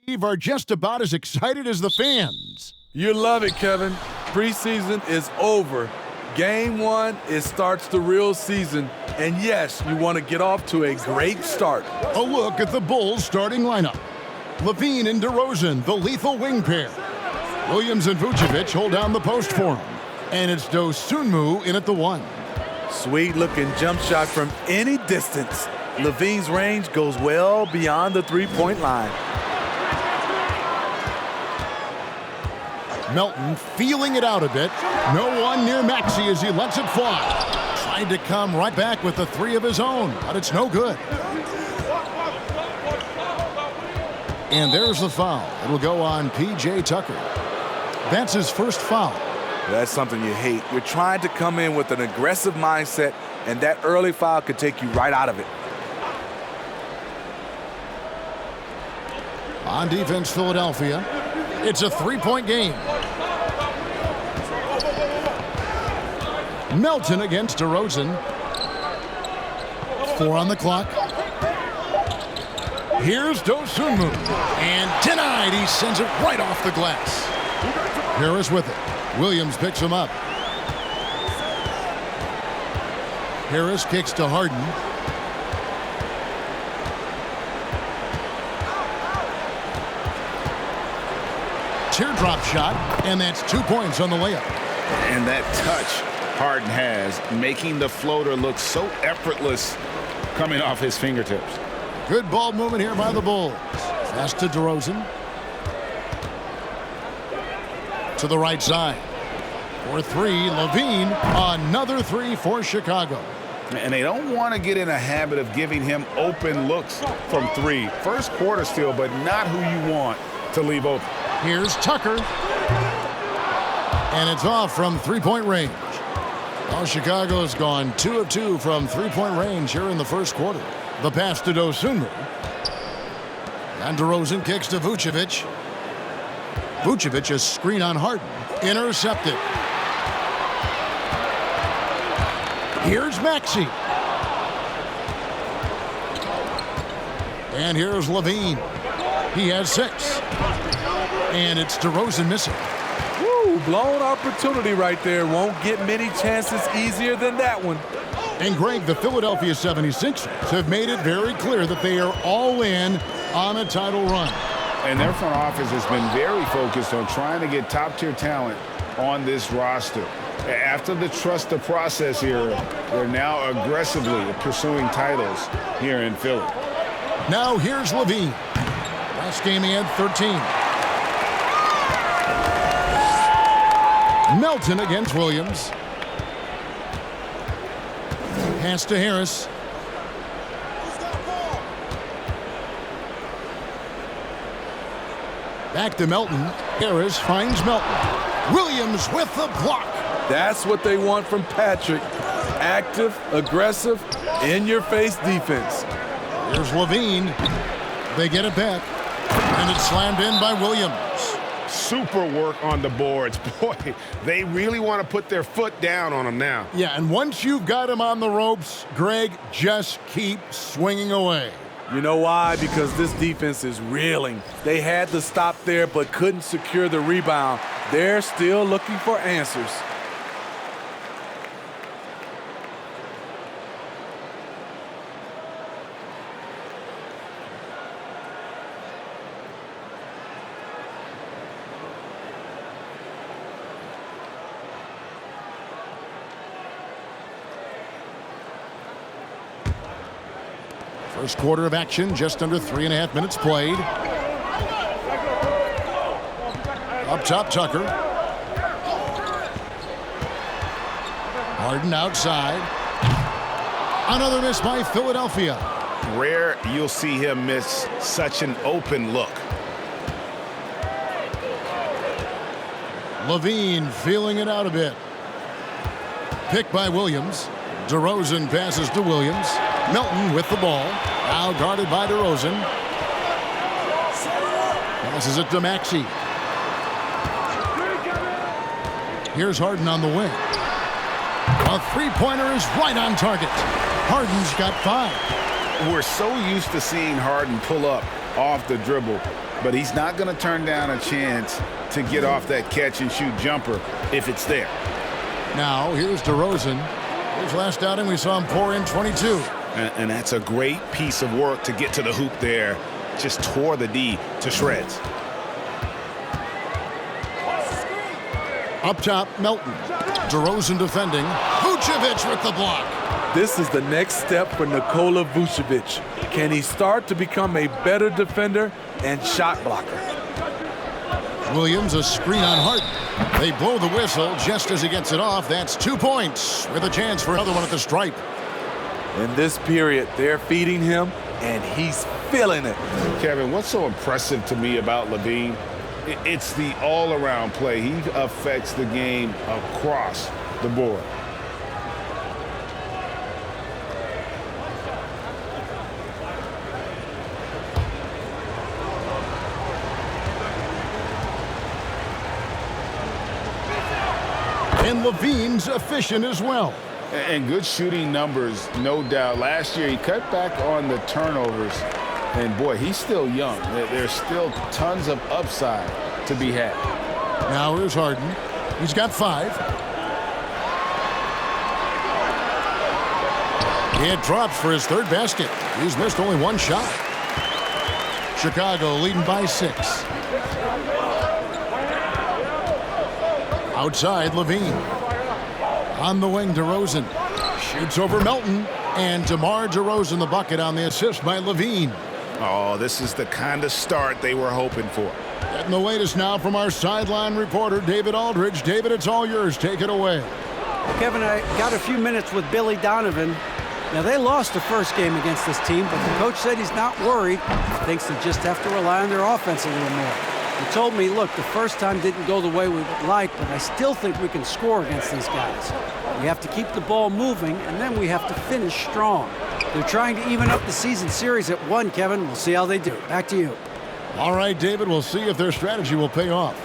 Are just about as excited as the fans. You love it, Kevin. Preseason is over. Game one, it starts the real season. And yes, you want to get off to a great start. A look at the Bulls starting lineup. Levine and DeRozan, the lethal wing pair. Williams and Vucevic hold down the post for him. And it's Dosunmu in at the 1. Sweet-looking jump shot from any distance. Levine's range goes well beyond the three-point line. Melton feeling it out a bit. No one near Maxey as he lets it fly. Tried to come right back with the 3 of his own, but it's no good. And there's the foul. It'll go on P.J. Tucker. That's his first foul. That's something you hate. You're trying to come in with an aggressive mindset, and that early foul could take you right out of it. On defense, Philadelphia. It's a 3-point game. Melton against DeRozan. 4 on the clock. Here's Dosunmu. And denied. He sends it right off the glass. Harris with it. Williams picks him up. Harris kicks to Harden. Teardrop shot, and that's 2 points on the layup. And that touch Harden has, making the floater look so effortless coming off his fingertips. Good ball movement here by the Bulls. Pass to DeRozan. To the right side. For 3, Levine. Another 3 for Chicago. And they don't want to get in a habit of giving him open looks from 3. First quarter still, but not who you want to leave open. Here's Tucker. And it's off from 3-point range. Well, Chicago's gone 2 of 2 from 3-point range here in the first quarter. The pass to Dosunmu. And DeRozan kicks to Vucevic. Vucevic, a screen on Harden. Intercepted. Here's Maxey. And here's Levine. He has 6. And it's DeRozan missing. Woo, blown opportunity right there. Won't get many chances easier than that one. And Greg, the Philadelphia 76ers have made it very clear that they are all in on a title run. And their front office has been very focused on trying to get top-tier talent on this roster. After the trust the process here, they're now aggressively pursuing titles here in Philly. Now here's Levine. Last game he had 13. Melton against Williams. Pass to Harris. Back to Melton. Harris finds Melton. Williams with the block. That's what they want from Patrick. Active, aggressive, in-your-face defense. Here's Levine. They get it back. And it's slammed in by Williams. Super work on the boards. Boy, they really want to put their foot down on him now. Yeah, and once you've got him on the ropes, Greg, just keep swinging away. You know why? Because this defense is reeling. They had to stop there but couldn't secure the rebound. They're still looking for answers. First quarter of action, just under 3.5 minutes played. Up top, Tucker. Harden outside. Another miss by Philadelphia. Rare you'll see him miss such an open look. Levine feeling it out a bit. Picked by Williams. DeRozan passes to Williams. Melton with the ball. Now guarded by DeRozan. Passes it to Maxey. Here's Harden on the wing. A three-pointer is right on target. Harden's got 5. We're so used to seeing Harden pull up off the dribble. But he's not going to turn down a chance to get off that catch-and-shoot jumper if it's there. Now, here's DeRozan. His last outing, we saw him pour in 22. And that's a great piece of work to get to the hoop there. Just tore the D to shreds. Up top, Melton. DeRozan defending. Vucevic with the block. This is the next step for Nikola Vucevic. Can he start to become a better defender and shot blocker? Williams, a screen on Harden. They blow the whistle just as he gets it off. That's 2 points with a chance for another one at the stripe. In this period, they're feeding him, and he's feeling it. Kevin, what's so impressive to me about Levine? It's the all-around play. He affects the game across the board. And Levine's efficient as well. And good shooting numbers, no doubt. Last year, he cut back on the turnovers. And, boy, he's still young. There's still tons of upside to be had. Now here's Harden. He's got 5. It drops for his 3rd basket. He's missed only 1 shot. Chicago leading by 6. Outside, Levine. On the wing, DeRozan. Shoots over Melton. And DeMar DeRozan the bucket on the assist by Levine. Oh, this is the kind of start they were hoping for. Getting the latest now from our sideline reporter, David Aldridge. David, it's all yours. Take it away. Kevin, I got a few minutes with Billy Donovan. Now, they lost the first game against this team, but the coach said he's not worried. He thinks they just have to rely on their offense a little more. He told me, look, the first time didn't go the way we would like, but I still think we can score against these guys. We have to keep the ball moving, and then we have to finish strong. They're trying to even up the season series at 1, Kevin. We'll see how they do. Back to you. All right, David, we'll see if their strategy will pay off.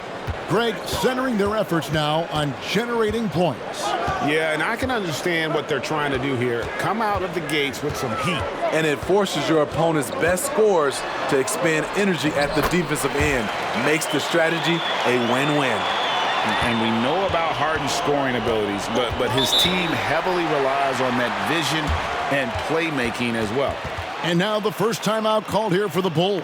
Greg, centering their efforts now on generating points. Yeah, and I can understand what they're trying to do here. Come out of the gates with some heat. And it forces your opponent's best scorers to expend energy at the defensive end. Makes the strategy a win-win. And we know about Harden's scoring abilities, but his team heavily relies on that vision and playmaking as well. And now the first timeout called here for the Bulls.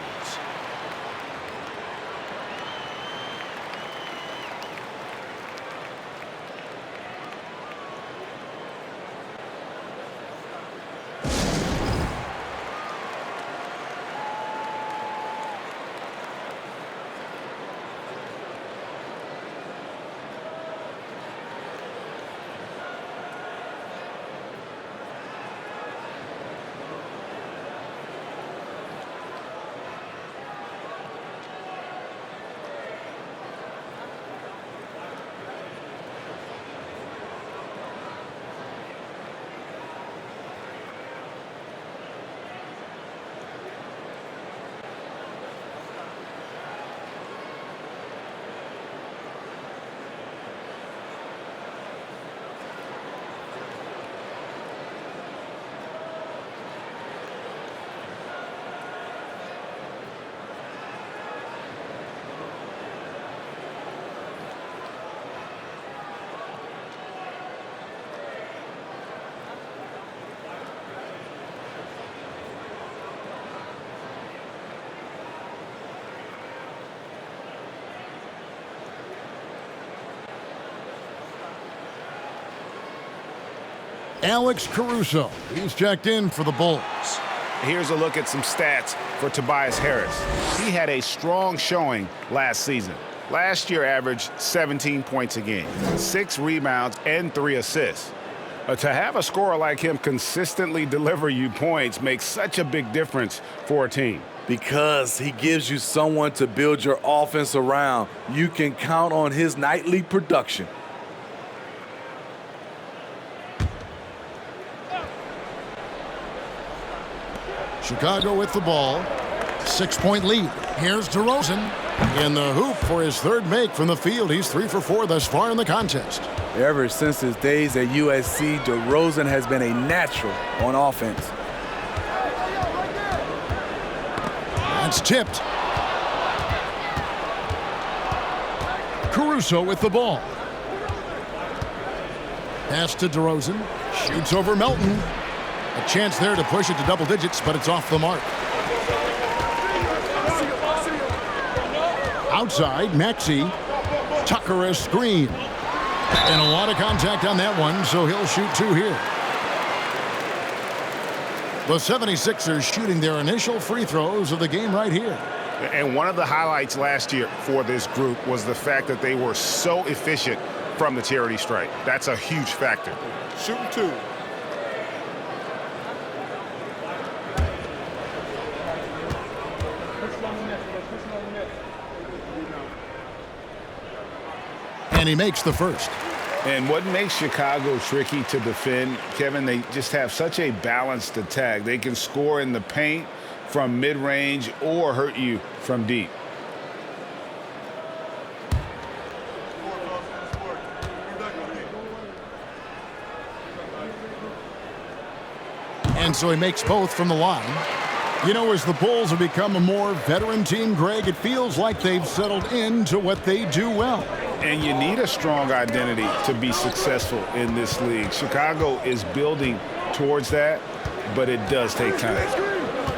Alex Caruso. He's checked in for the Bulls. Here's a look at some stats for Tobias Harris. He had a strong showing last season. Last year averaged 17 points a game, 6 rebounds, and 3 assists. To have a scorer like him consistently deliver you points makes such a big difference for a team. Because he gives you someone to build your offense around. You can count on his nightly production. Chicago with the ball. 6-point lead. Here's DeRozan in the hoop for his 3rd make from the field. He's 3 for 4 thus far in the contest. Ever since his days at USC, DeRozan has been a natural on offense. It's tipped. Caruso with the ball. Pass to DeRozan. Shoots over Melton. A chance there to push it to double digits, but it's off the mark. Outside, Maxey. Tucker a screen. And a lot of contact on that one, so he'll shoot two here. The 76ers shooting their initial free throws of the game right here. And one of the highlights last year for this group was the fact that they were so efficient from the charity stripe. That's a huge factor. Shooting two. And he makes the first. And what makes Chicago tricky to defend, Kevin, they just have such a balanced attack. They can score in the paint from mid-range or hurt you from deep. And so he makes both from the line. You know, as the Bulls have become a more veteran team, Greg, it feels like they've settled into what they do well. And you need a strong identity to be successful in this league. Chicago is building towards that, but it does take time.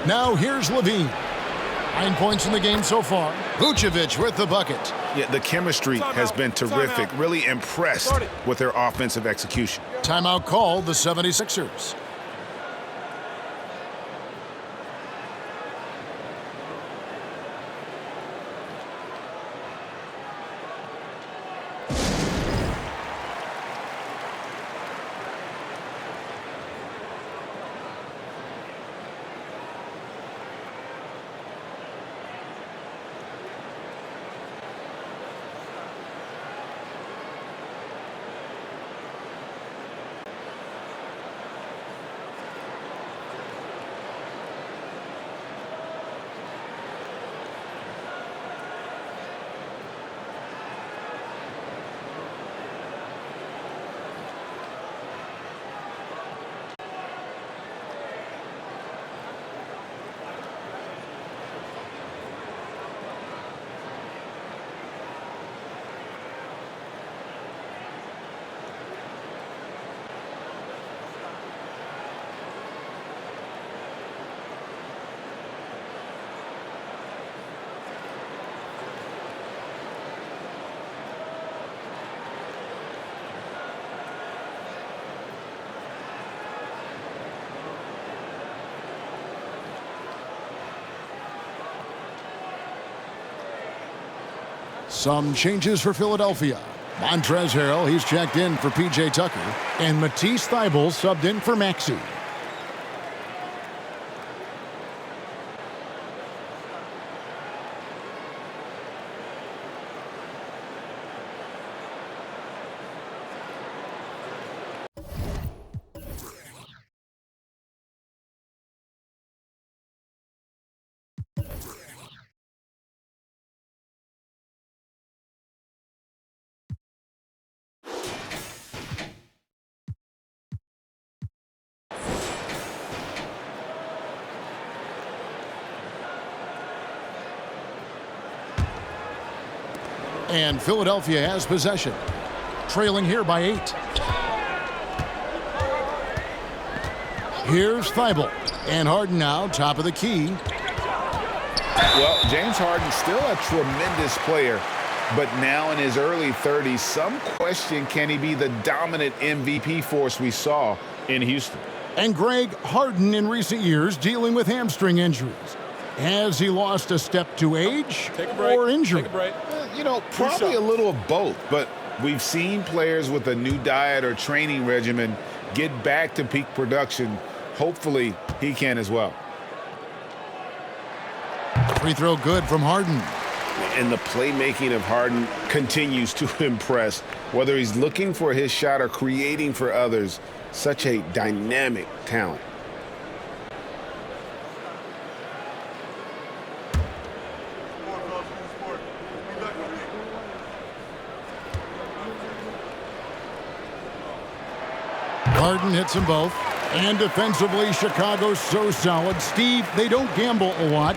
Now here's Levine. 9 points in the game so far. Vucevic with the bucket. Yeah, the chemistry has been terrific. Really impressed with their offensive execution. Timeout called the 76ers. Some changes for Philadelphia. Montrezl Harrell, he's checked in for P.J. Tucker. And Matisse Thybulle subbed in for Maxey. And Philadelphia has possession. Trailing here by 8. Here's Thybulle. And Harden now, top of the key. Well, James Harden still a tremendous player, but now in his early 30s, some question, can he be the dominant MVP force we saw in Houston? And Greg, Harden in recent years dealing with hamstring injuries. Has he lost a step to age or injury? Take a break. You know, probably a little of both, but we've seen players with a new diet or training regimen get back to peak production. Hopefully, he can as well. Free throw good from Harden. And the playmaking of Harden continues to impress. Whether he's looking for his shot or creating for others, such a dynamic talent. Harden hits them both. And defensively, Chicago's so solid. Steve, they don't gamble a lot.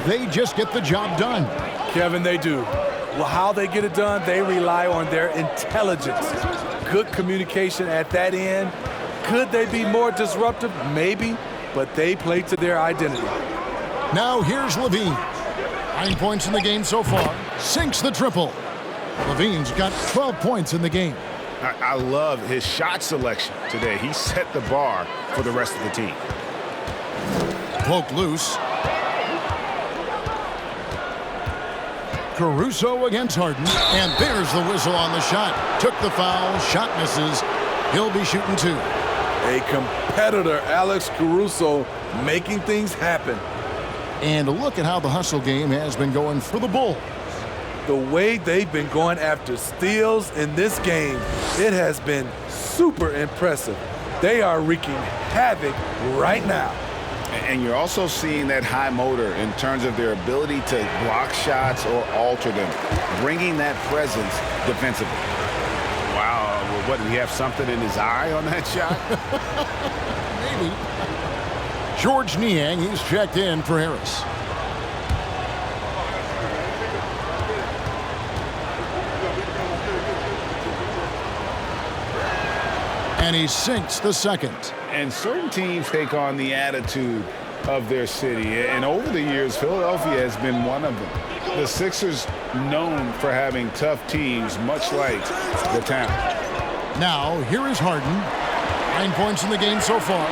they just get the job done. Kevin, they do. Well, how they get it done, they rely on their intelligence. Good communication at that end. Could they be more disruptive? Maybe, but they play to their identity. Now here's Levine. 9 points in the game so far. Sinks the triple. Levine's got 12 points in the game. I love his shot selection today. He set the bar for the rest of the team. Poked loose. Caruso against Harden. And there's the whistle on the shot. Took the foul. Shot misses. He'll be shooting 2. A competitor, Alex Caruso, making things happen. And look at how the hustle game has been going for the Bulls. The way they've been going after steals in this game, it has been super impressive. They are wreaking havoc right now. And you're also seeing that high motor in terms of their ability to block shots or alter them, bringing that presence defensively. Wow, what, did he have something in his eye on that shot? Maybe. George Niang, he's checked in for Harris. And he sinks the second. And certain teams take on the attitude of their city. And over the years, Philadelphia has been one of them. The Sixers known for having tough teams, much like the town. Now, here is Harden. 9 points in the game so far.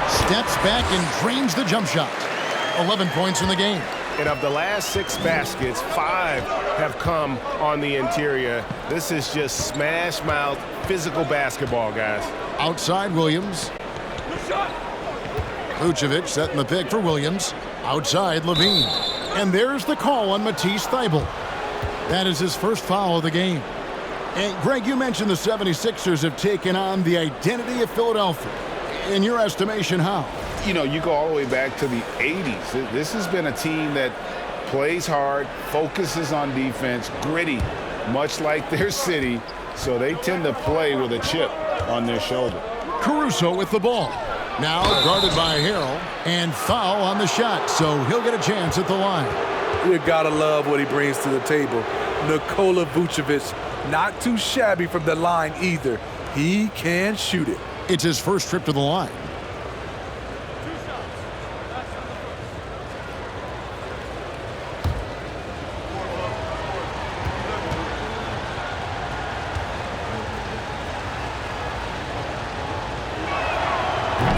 Steps back and drains the jump shot. 11 points in the game. And of the last 6 baskets, 5 have come on the interior. This is just smash mouth physical basketball, guys. Outside Williams. Vucevic setting the pick for Williams. Outside Levine. And there's the call on Matisse Thybulle. That is his first foul of the game. And Greg, you mentioned the 76ers have taken on the identity of Philadelphia. In your estimation, how? You know, you go all the way back to the 80s. This has been a team that plays hard, focuses on defense, gritty, much like their city. So they tend to play with a chip on their shoulder. Caruso with the ball. Now guarded by Harrell. And foul on the shot, so he'll get a chance at the line. You gotta love what he brings to the table. Nikola Vucevic, not too shabby from the line either. He can shoot it. It's his first trip to the line.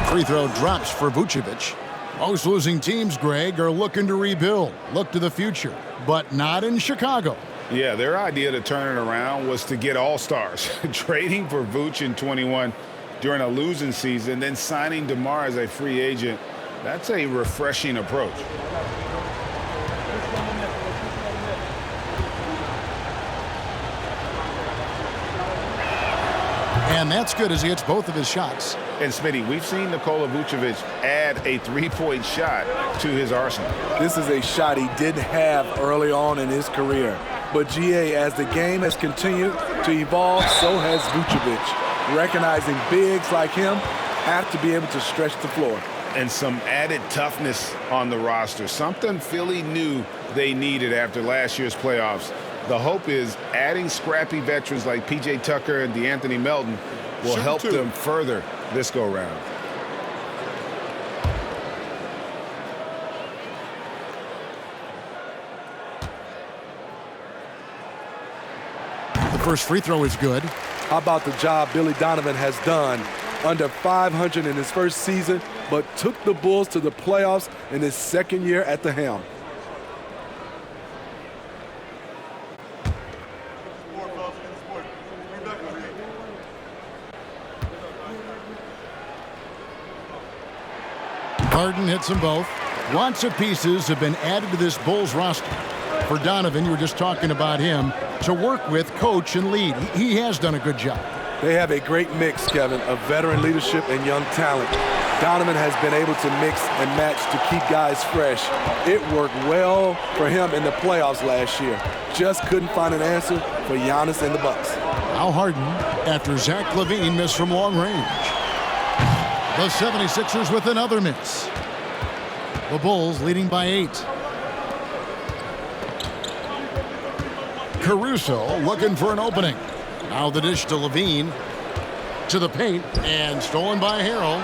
Free throw drops for Vucevic. Most losing teams, Greg, are looking to rebuild, look to the future, but not in Chicago. Yeah, their idea to turn it around was to get all-stars. Trading for Vuce in 21 during a losing season, then signing DeMar as a free agent. That's a refreshing approach. And that's good as he hits both of his shots. And Smitty, we've seen Nikola Vucevic add a three-point shot to his arsenal. This is a shot he didn't have early on in his career. But GA, as the game has continued to evolve, so has Vucevic. Recognizing bigs like him have to be able to stretch the floor. And some added toughness on the roster, something Philly knew they needed after last year's playoffs. The hope is adding scrappy veterans like P.J. Tucker and DeAnthony Melton will help them further this go-round. The first free throw is good. How about the job Billy Donovan has done? Under 500 in his first season, but took the Bulls to the playoffs in his second year at the helm. Harden hits them both. Lots of pieces have been added to this Bulls roster. For Donovan, you were just talking about him, to work with, coach, and lead. He has done a good job. They have a great mix, Kevin, of veteran leadership and young talent. Donovan has been able to mix and match to keep guys fresh. It worked well for him in the playoffs last year. Just couldn't find an answer for Giannis and the Bucks. Now Harden, after Zach LaVine missed from long range. The 76ers with another miss. The Bulls leading by 8. Caruso looking for an opening. Now the dish to Levine. To the paint, and stolen by Harrell.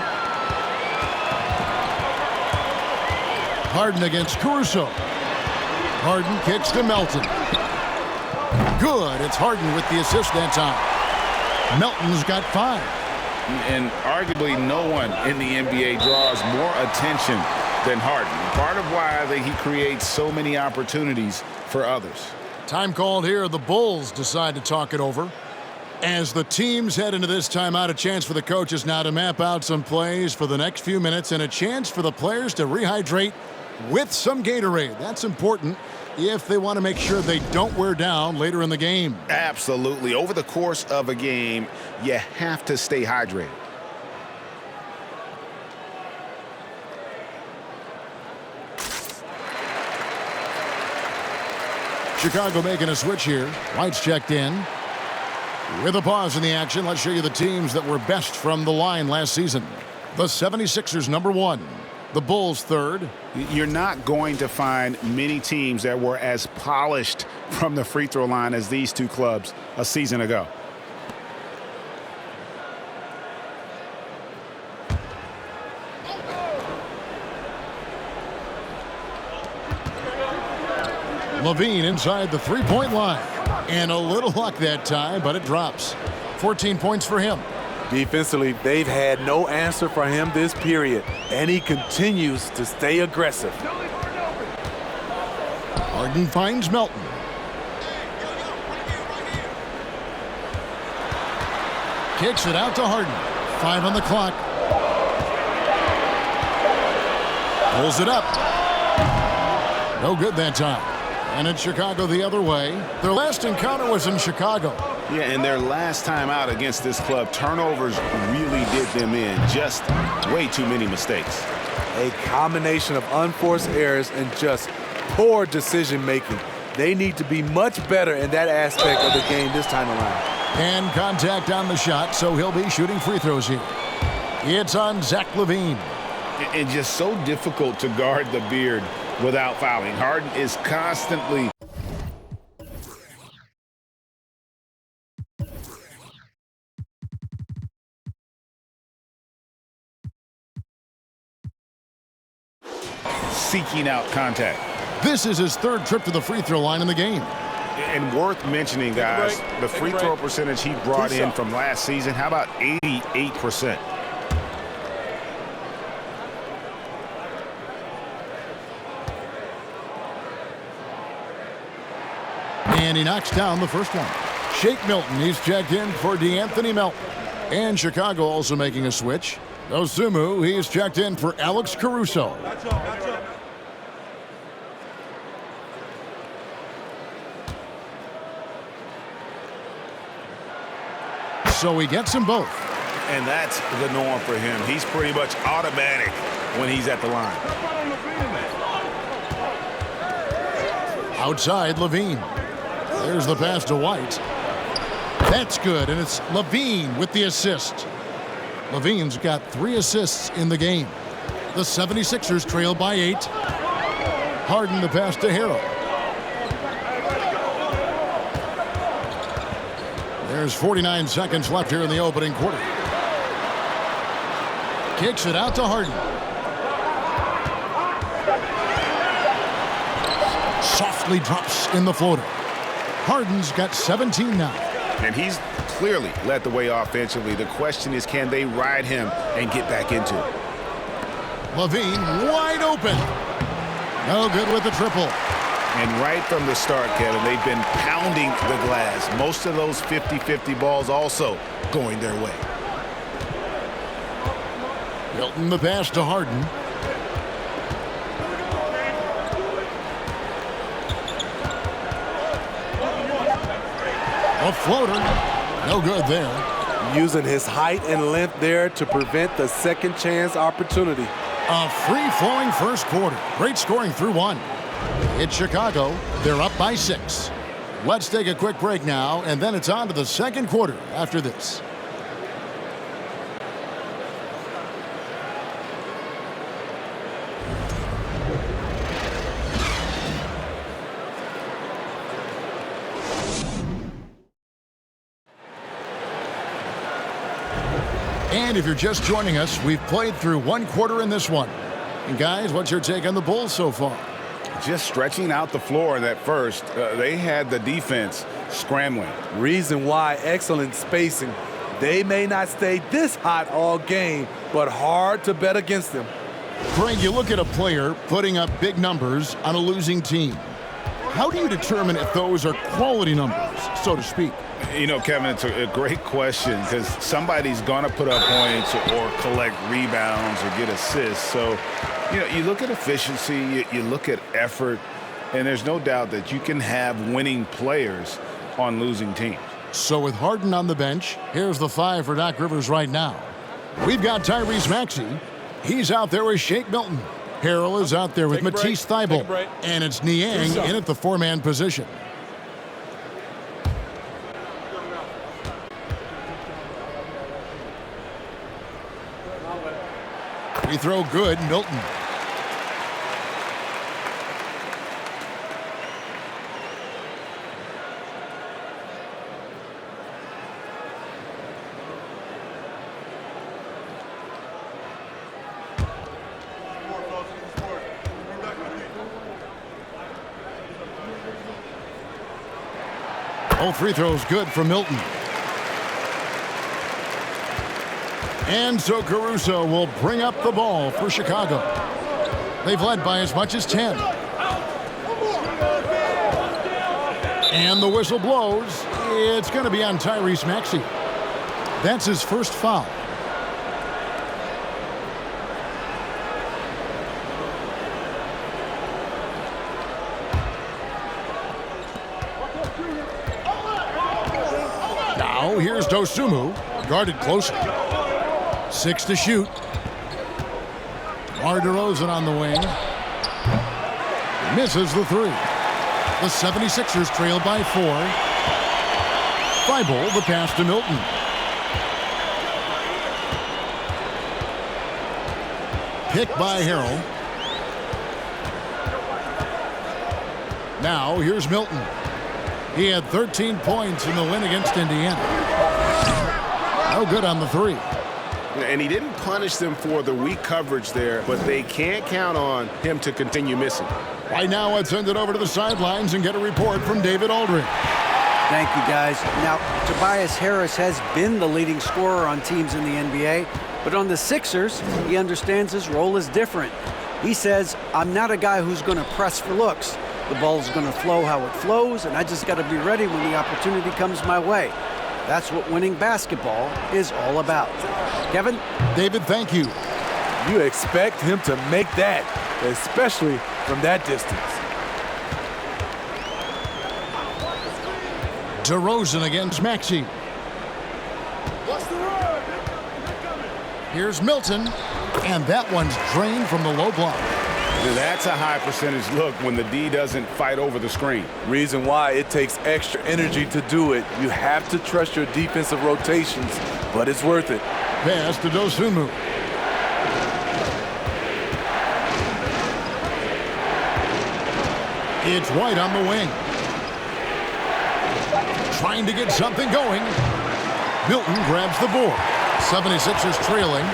Harden against Caruso. Harden kicks to Melton. Good. It's Harden with the assist that time. Melton's got 5. And arguably no one in the NBA draws more attention than Harden. Part of why he creates so many opportunities for others. Time called here. The Bulls decide to talk it over. As the teams head into this timeout, a chance for the coaches now to map out some plays for the next few minutes and a chance for the players to rehydrate with some Gatorade. That's important if they want to make sure they don't wear down later in the game. Absolutely. Over the course of a game, you have to stay hydrated. Chicago making a switch here. White's checked in. With a pause in the action, let's show you the teams that were best from the line last season. The 76ers, number 1. The Bulls, 3rd. You're not going to find many teams that were as polished from the free throw line as these two clubs a season ago. Levine inside the three-point line. And a little luck that time, but it drops. 14 points for him. Defensively, they've had no answer for him this period, and he continues to stay aggressive. Harden finds Melton. Kicks it out to Harden. 5 on the clock. Pulls it up. No good that time. And it's Chicago the other way. Their last encounter was in Chicago. Yeah, and their last time out against this club, turnovers really did them in. Just way too many mistakes. A combination of unforced errors and just poor decision-making. They need to be much better in that aspect of the game this time around. And contact on the shot, so he'll be shooting free throws here. It's on Zach LaVine. It's just so difficult to guard the beard without fouling. Harden is constantly seeking out contact. This is his 3rd trip to the free throw line in the game. And worth mentioning, guys, the free throw percentage he brought in from last season, how about 88%? And he knocks down the first one. Shake Milton, he's checked in for DeAnthony Melton. And Chicago also making a switch. Osumu, he's checked in for Alex Caruso. So he gets them both. And that's the norm for him. He's pretty much automatic when he's at the line. Outside, Levine. There's the pass to White. That's good, and it's Levine with the assist. Levine's got 3 assists in the game. The 76ers trail by 8. Harden the pass to Harrell. There's 49 seconds left here in the opening quarter. Kicks it out to Harden. Softly drops in the floater. Harden's got 17 now. And he's clearly led the way offensively. The question is, can they ride him and get back into it? Levine wide open. No good with the triple. And right from the start, Kevin, they've been pounding the glass. Most of those 50-50 balls also going their way. Milton the pass to Harden. A floater. No good there. Using his height and length there to prevent the second chance opportunity. A free-flowing first quarter. Great scoring through 1. It's Chicago. They're up by 6. Let's take a quick break now, and then it's on to the second quarter after this. And if you're just joining us, we've played through one quarter in this one. And guys, what's your take on the Bulls so far? Just stretching out the floor in that first. They had the defense scrambling. Reason why, excellent spacing. They may not stay this hot all game, but hard to bet against them. Greg, you look at a player putting up big numbers on a losing team. How do you determine if those are quality numbers, so to speak? You know, Kevin, it's a great question because somebody's going to put up points or collect rebounds or get assists. So, you know, you look at efficiency, you look at effort, and there's no doubt that you can have winning players on losing teams. So with Harden on the bench, here's the 5 for Doc Rivers right now. We've got Tyrese Maxey. He's out there with Shake Milton. Harrell is out there with Matisse Thybulle. And it's Niang in at the 4-man position. Free throw good, Milton. All free throws good for Milton. And so Caruso will bring up the ball for Chicago. They've led by as much as 10. And the whistle blows. It's going to be on Tyrese Maxey. That's his first foul. Now here's Dosunmu, guarded closer. 6 to shoot. DeMar DeRozan on the wing. Misses the 3. The 76ers trail by 4. Thybulle, the pass to Milton. Picked by Harrell. Now here's Milton. He had 13 points in the win against Indiana. No good on the 3. And he didn't punish them for the weak coverage there, but they can't count on him to continue missing. Right now, let's send it over to the sidelines and get a report from David Aldridge. Thank you, guys. Now, Tobias Harris has been the leading scorer on teams in the NBA, but on the Sixers, he understands his role is different. He says, I'm not a guy who's going to press for looks. The ball's going to flow how it flows, and I just got to be ready when the opportunity comes my way. That's what winning basketball is all about. Kevin? David, thank you. You expect him to make that, especially from that distance. DeRozan against Maxey. Here's Milton, and that one's drained from the low block. That's a high percentage look when the D doesn't fight over the screen. Reason why, it takes extra energy to do it. You have to trust your defensive rotations, but it's worth it. Pass to Dosunmu. It's White on the wing. Trying to get something going. Milton grabs the board. 76ers trailing.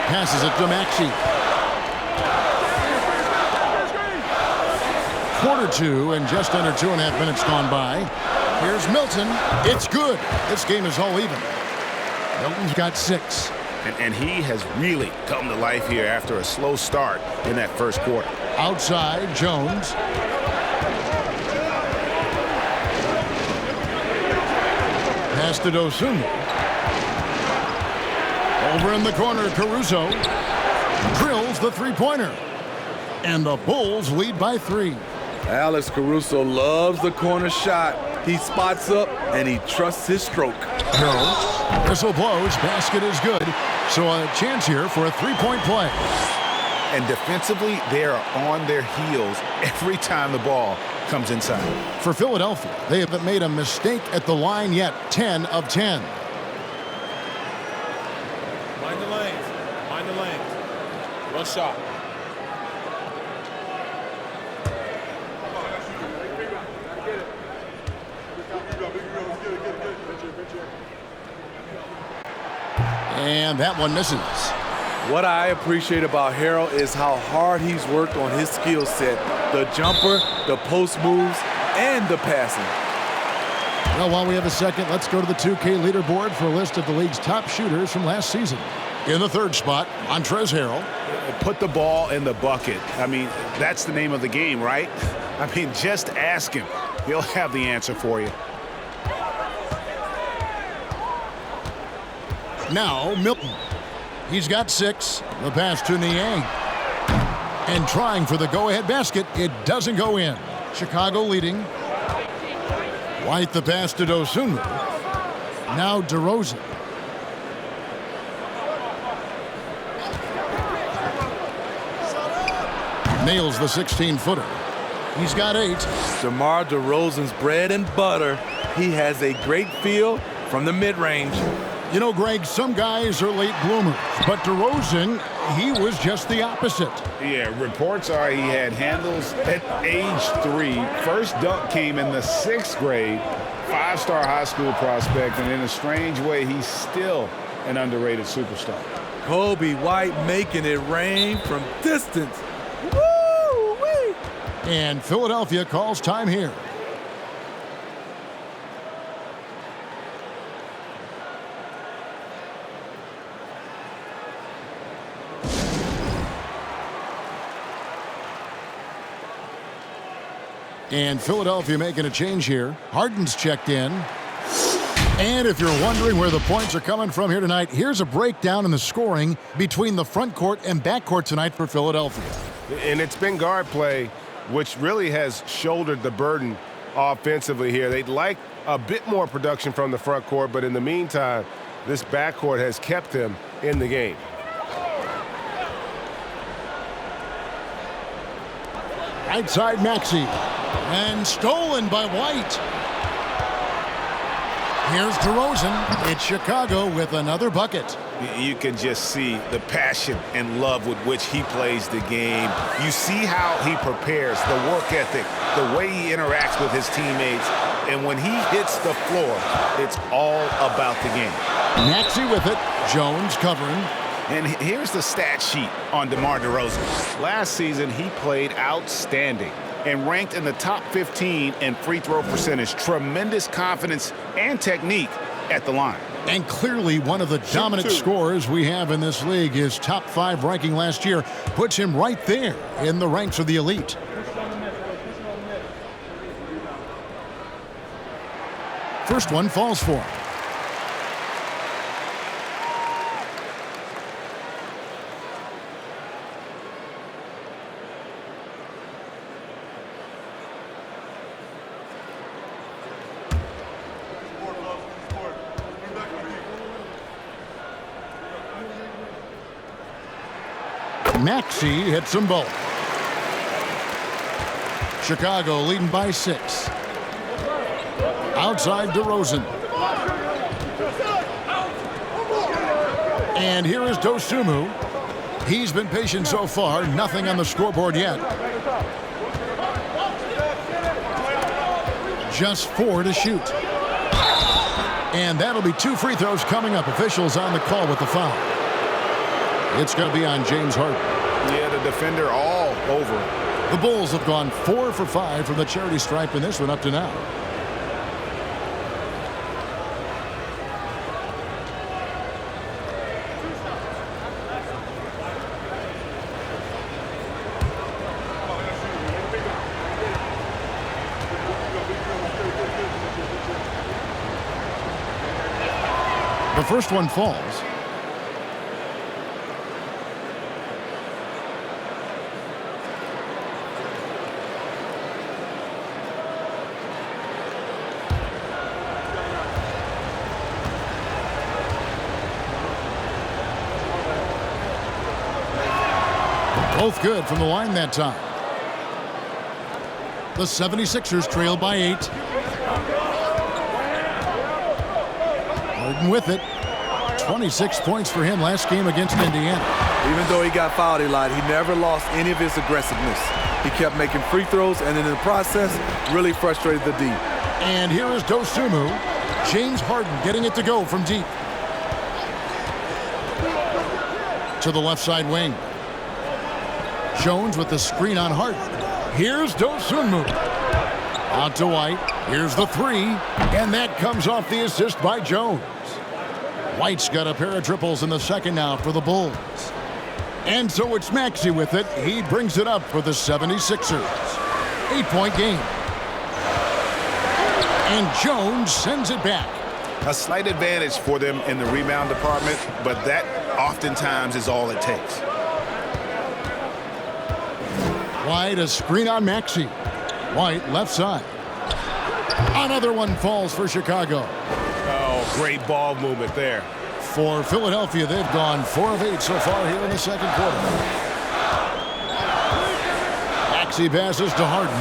Passes it to Maxey. Quarter 2 and just under 2.5 minutes gone by. Here's Milton. It's good. This game is all even. Milton's got 6. And he has really come to life here after a slow start in that first quarter. Outside, Jones. Pass to Dosunmu. Over in the corner, Caruso drills the three-pointer. And the Bulls lead by 3. Alex Caruso loves the corner shot. He spots up, and he trusts his stroke. Harrell. Whistle blows. Basket is good. So a chance here for a three-point play. And defensively, they are on their heels every time the ball comes inside. For Philadelphia, they haven't made a mistake at the line yet. 10 of 10. Mind the lanes. Mind the lanes. One shot. And that one misses. What I appreciate about Harrell is how hard he's worked on his skill set. The jumper, the post moves, and the passing. Well, while we have a second, let's go to the 2K leaderboard for a list of the league's top shooters from last season. In the third spot, Montrezl Harrell. Put the ball in the bucket. I mean, that's the name of the game, right? I mean, just ask him. He'll have the answer for you. Now, Milton. He's got 6. The pass to Niang. And trying for the go-ahead basket. It doesn't go in. Chicago leading. White the pass to Dosunmu. Now DeRozan. Nails the 16-footer. He's got 8. DeMar DeRozan's bread and butter. He has a great feel from the mid-range. You know, Greg, some guys are late bloomers, but DeRozan, he was just the opposite. Yeah, reports are he had handles at age 3. First dunk came in the 6th grade. 5-star high school prospect, and in a strange way, he's still an underrated superstar. Kobe White making it rain from distance. Woo-wee! And Philadelphia calls time here. And Philadelphia making a change here. Harden's checked in. And if you're wondering where the points are coming from here tonight, here's a breakdown in the scoring between the front court and back court tonight for Philadelphia. And it's been guard play, which really has shouldered the burden offensively here. They'd like a bit more production from the front court, but in the meantime, this backcourt has kept them in the game. Right side Maxey. And stolen by White. Here's DeRozan. It's Chicago with another bucket. You can just see the passion and love with which he plays the game. You see how he prepares, the work ethic, the way he interacts with his teammates. And when he hits the floor, it's all about the game. Maxey with it. Jones covering. And here's the stat sheet on DeMar DeRozan. Last season, he played outstanding and ranked in the top 15 in free throw percentage. Tremendous confidence and technique at the line. And clearly one of the dominant scorers we have in this league. His top 5 ranking last year puts him right there in the ranks of the elite. First one falls for him. Maxey hits them both. Chicago leading by 6. Outside DeRozan. And here is Dosunmu. He's been patient so far. Nothing on the scoreboard yet. Just 4 to shoot. And that'll be 2 free throws coming up. Officials on the call with the foul. It's going to be on James Harden. Yeah, the defender all over it. The Bulls have gone 4 for 5 from the charity stripe in this one up to now. The first one falls. Both good from the line that time. The 76ers trail by 8. Harden with it. 26 points for him last game against Indiana. Even though he got fouled a lot, he never lost any of his aggressiveness. He kept making free throws, and in the process, really frustrated the D. And here is Dosunmu. James Harden getting it to go from deep. to the left side wing. Jones with the screen on Harden. Here's Dosunmu. Out to White. Here's the three. And that comes off the assist by Jones. White's got a pair of triples in the second now for the Bulls. And so it's Maxey with it. He brings it up for the 76ers. 8-point game. And Jones sends it back. A slight advantage for them in the rebound department, but that oftentimes is all it takes. White, a screen on Maxey. White, left side. Another one falls for Chicago. Oh, great ball movement there. For Philadelphia, they've gone 4 of 8 so far here in the second quarter. Maxey passes to Harden.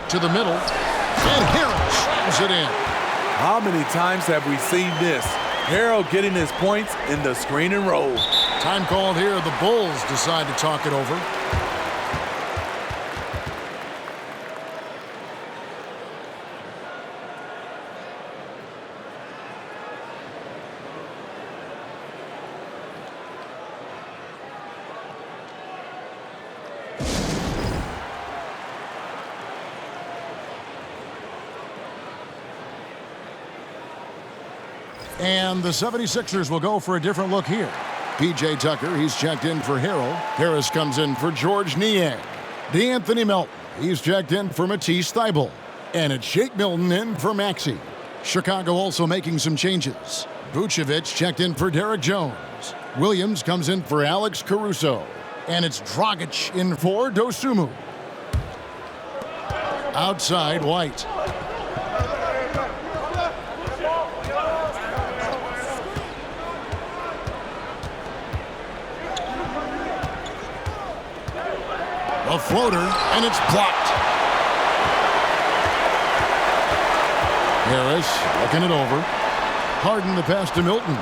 To the middle, and Harrell slams it in. How many times have we seen this? Harrell getting his points in the screen and roll. Time called here. The Bulls decide to talk it over. And the 76ers will go for a different look here. P.J. Tucker, he's checked in for Harrell. Harris comes in for George Niang. DeAnthony Melton, he's checked in for Matisse Thybulle. And it's Shake Milton in for Maxey. Chicago also making some changes. Vucevic checked in for Derek Jones. Williams comes in for Alex Caruso. And it's Dragic in for Dosunmu. Outside, White. A floater, and it's blocked. Harris looking it over. Harden the pass to Milton.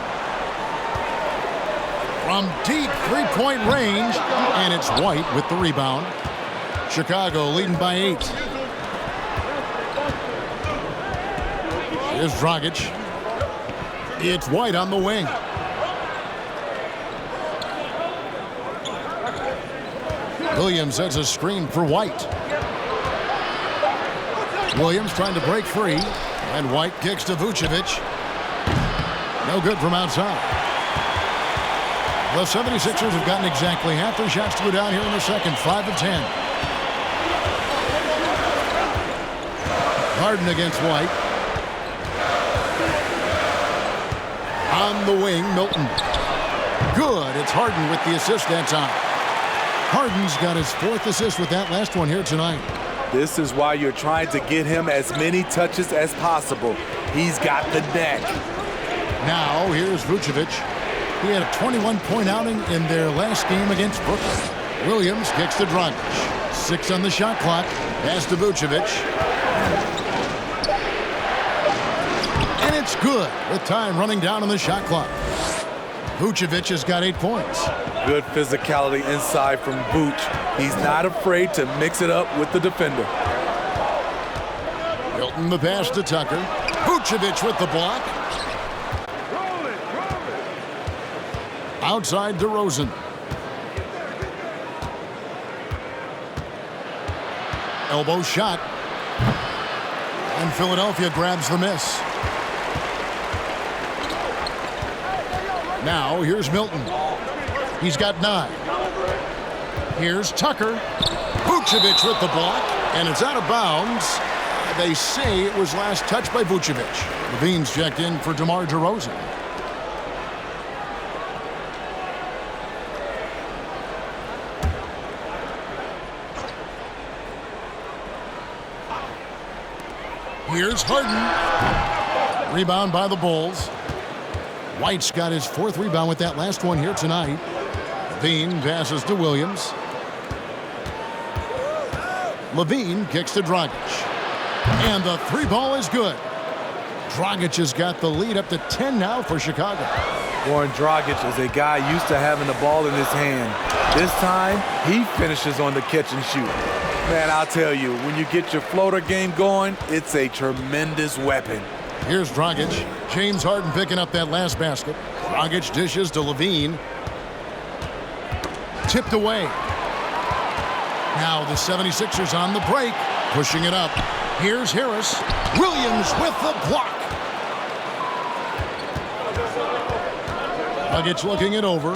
From deep three-point range, and it's White with the rebound. Chicago leading by 8. Here's Dragic. It's White on the wing. Williams sets a screen for White. Williams trying to break free. And White kicks to Vucevic. No good from outside. The 76ers have gotten exactly half their shots to go down here in the second. 5 of 10. Harden against White. On the wing, Milton. Good. It's Harden with the assist that time. Harden's got his 4th assist with that last one here tonight. This is why you're trying to get him as many touches as possible. He's got the neck. Now, here's Vucevic. He had a 21-point outing in their last game against Brooklyn. Williams kicks to Dragic. 6 on the shot clock. Pass to Vucevic. And it's good with time running down on the shot clock. Vucevic has got 8 points. Good physicality inside from Vooch. He's not afraid to mix it up with the defender. Milton the pass to Tucker. Vucevic with the block. Outside DeRozan. Elbow shot. And Philadelphia grabs the miss. Now, here's Milton. He's got 9. Here's Tucker. Vucevic with the block, and it's out of bounds. They say it was last touched by Vucevic. Levine's checked in for DeMar DeRozan. Here's Harden. Rebound by the Bulls. White's got his 4th rebound with that last one here tonight. Levine passes to Williams. Levine kicks to Dragic. And the 3 ball is good. Dragic has got the lead up to 10 now for Chicago. Goran Dragic is a guy used to having the ball in his hand. This time, he finishes on the catch and shoot. Man, I'll tell you, when you get your floater game going, it's a tremendous weapon. Here's Dragic. James Harden picking up that last basket. Dragic dishes to Levine. Tipped away. Now the 76ers on the break, pushing it up. Here's Harris. Williams with the block. Dragic looking it over.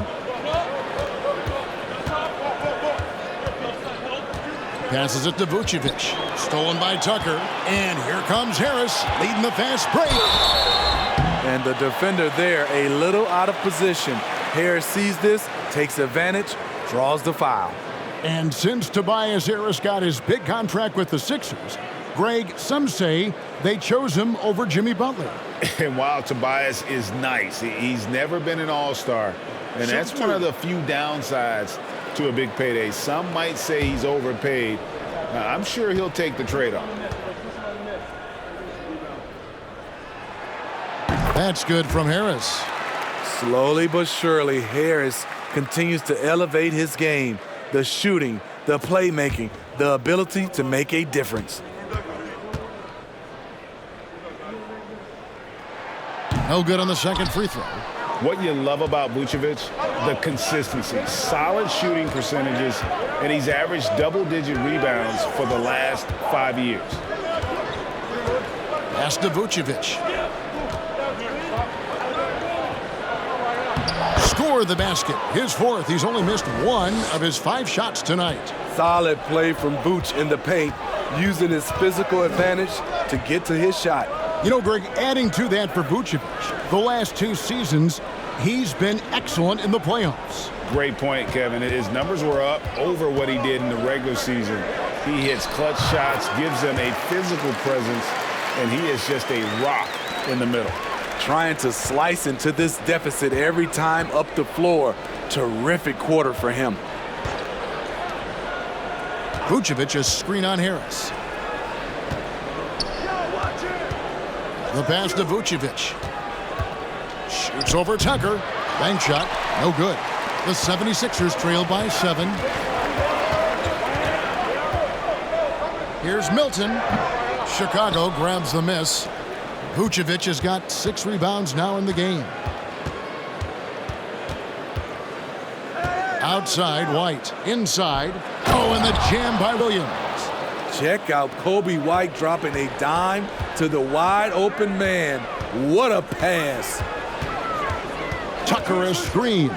Passes it to Vucevic. Stolen by Tucker. And here comes Harris, leading the fast break. And the defender there a little out of position. Harris sees this, takes advantage, draws the foul. And since Tobias Harris got his big contract with the Sixers, Greg, some say they chose him over Jimmy Butler. And while Tobias is nice, he's never been an all-star. And that's one of the few downsides to a big payday. Some might say he's overpaid. Now, I'm sure he'll take the trade-off. That's good from Harris. Slowly but surely, Harris continues to elevate his game. The shooting, the playmaking, the ability to make a difference. No good on the second free throw. What you love about Vucevic, the consistency, solid shooting percentages, and he's averaged double-digit rebounds for the last 5 years. Pass to Vucevic. Score the basket. His fourth. He's only missed one of his 5 shots tonight. Solid play from Vooch in the paint, using his physical advantage to get to his shot. You know, Greg, adding to that for Vucevic, the last 2 seasons, he's been excellent in the playoffs. Great point, Kevin. His numbers were up over what he did in the regular season. He hits clutch shots, gives them a physical presence, and he is just a rock in the middle. Trying to slice into this deficit every time up the floor. Terrific quarter for him. Vucevic a screen on Harris. The pass to Vucevic. Shoots over Tucker. Bank shot. No good. The 76ers trail by 7. Here's Milton. Chicago grabs the miss. Vucevic has got 6 rebounds now in the game. Outside, White. Inside. Oh, and the jam by Williams. Check out Kobe White dropping a dime to the wide open man. What a pass. Tucker is screened.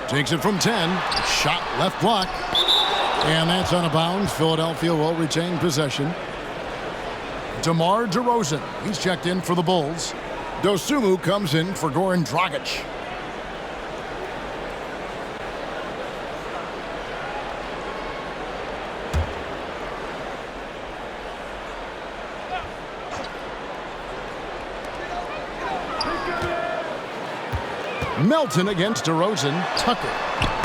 Takes it from 10. Shot left block. And that's out of bounds. Philadelphia will retain possession. DeMar DeRozan. He's checked in for the Bulls. Dosunmu comes in for Goran Dragic. Melton against DeRozan. Tucker.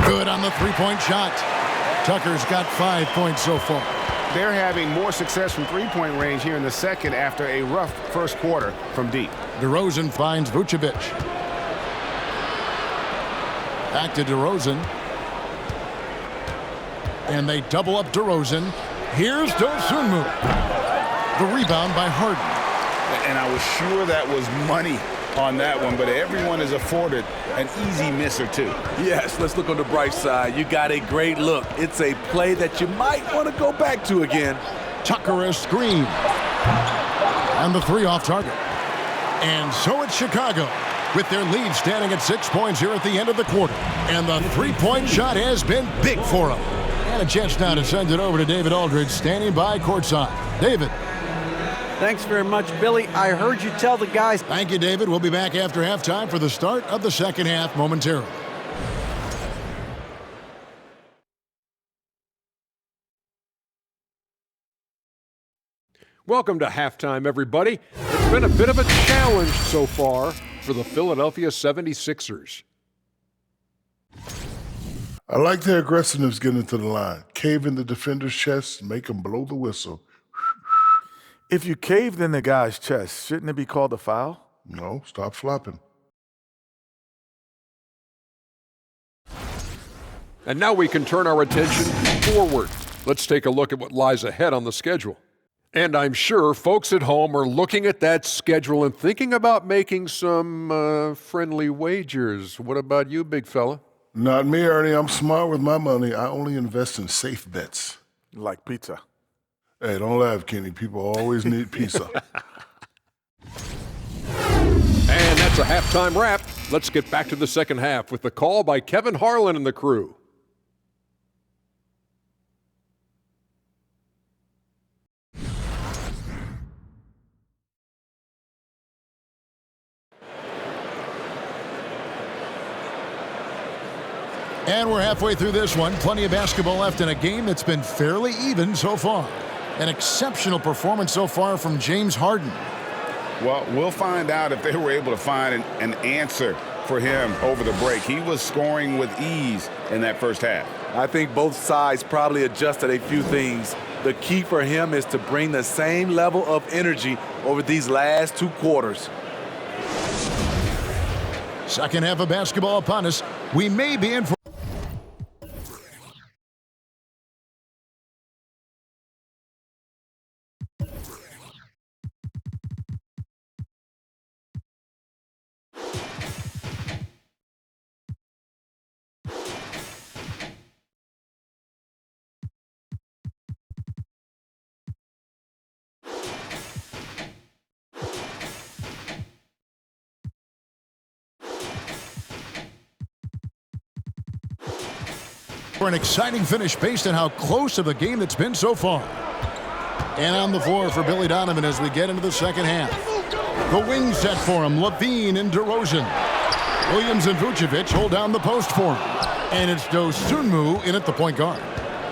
Good on the 3-point shot. Tucker's got 5 points so far. They're having more success from three-point range here in the second after a rough first quarter from deep. DeRozan finds Vucevic. Back to DeRozan. And they double up DeRozan. Here's Dosunmu. The rebound by Harden. And I was sure that was money on that one, but everyone is afforded an easy miss or two. Yes, let's look on the bright side. You got a great look. It's a play that you might want to go back to again. Tucker is screened. And the 3 off target. And so it's Chicago with their lead standing at 6 points here at the end of the quarter. And the 3-point shot has been big for them. And a chance now to send it over to David Aldridge standing by courtside. David. Thanks very much, Billy. I heard you tell the guys. Thank you, David. We'll be back after halftime for the start of the second half momentarily. Welcome to halftime, everybody. It's been a bit of a challenge so far for the Philadelphia 76ers. I like their aggressiveness getting into the line. Cave in the defender's chest, make him blow the whistle. If you caved in the guy's chest, shouldn't it be called a foul? No, stop flopping. And now we can turn our attention forward. Let's take a look at what lies ahead on the schedule. And I'm sure folks at home are looking at that schedule and thinking about making some friendly wagers. What about you, big fella? Not me, Ernie. I'm smart with my money. I only invest in safe bets. Like pizza. Hey, don't laugh, Kenny. People always need pizza. And that's a halftime wrap. Let's get back to the second half with the call by Kevin Harlan and the crew. And we're halfway through this one. Plenty of basketball left in a game that's been fairly even so far. An exceptional performance so far from James Harden. Well, we'll find out if they were able to find an answer for him over the break. He was scoring with ease in that first half. I think both sides probably adjusted a few things. The key for him is to bring the same level of energy over these last 2 quarters. Second half of basketball upon us. We may be in for... for an exciting finish based on how close of a game that's been so far. And on the floor for Billy Donovan as we get into the second half. The wing set for him, Levine and DeRozan. Williams and Vucevic hold down the post for him. And it's Dosunmu in at the point guard.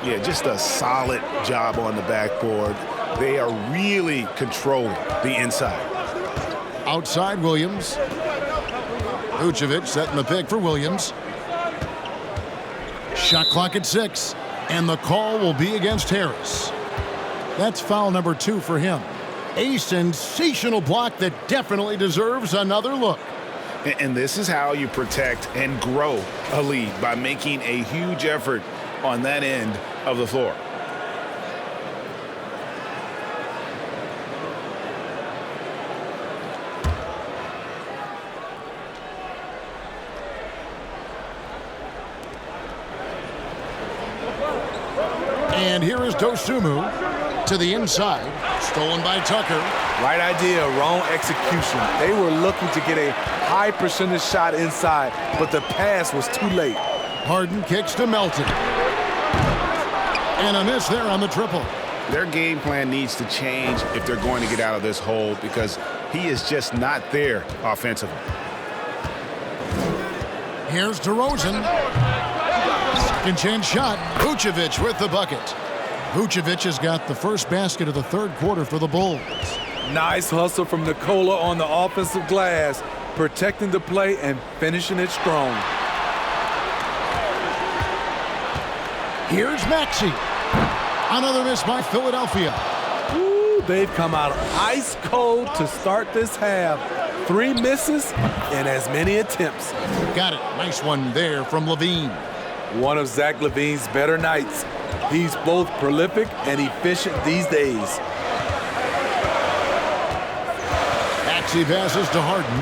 Yeah, just a solid job on the backboard. They are really controlling the inside. Outside Williams. Vucevic setting the pick for Williams. Shot clock at 6, and the call will be against Harris. That's foul number 2 for him. A sensational block that definitely deserves another look. And this is how you protect and grow a lead, by making a huge effort on that end of the floor. And here is Dosunmu to the inside. Stolen by Tucker. Right idea, wrong execution. They were looking to get a high percentage shot inside, but the pass was too late. Harden kicks to Melton. And a miss there on the triple. Their game plan needs to change if they're going to get out of this hole, because he is just not there offensively. Here's DeRozan. Second chance shot. Vucevic with the bucket. Vucevic has got the first basket of the third quarter for the Bulls. Nice hustle from Nikola on the offensive glass, protecting the play and finishing it strong. Here's Maxey. Another miss by Philadelphia. Ooh, they've come out ice cold to start this half. 3 misses and as many attempts. Got it. Nice one there from Levine. One of Zach LaVine's better nights. He's both prolific and efficient these days. Maxey passes to Harden.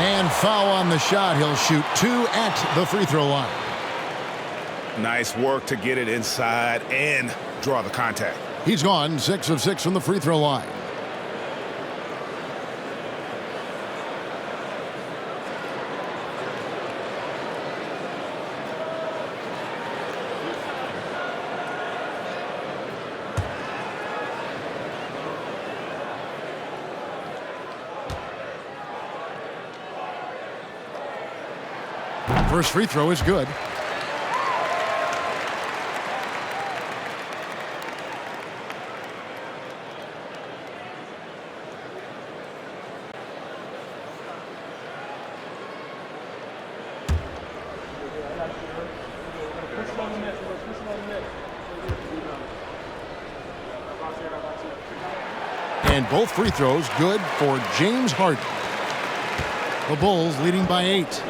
And foul on the shot. He'll shoot 2 at the free throw line. Nice work to get it inside and draw the contact. He's gone 6 of 6 from the free throw line. First free throw is good. And both free throws good for James Harden. The Bulls leading by 8.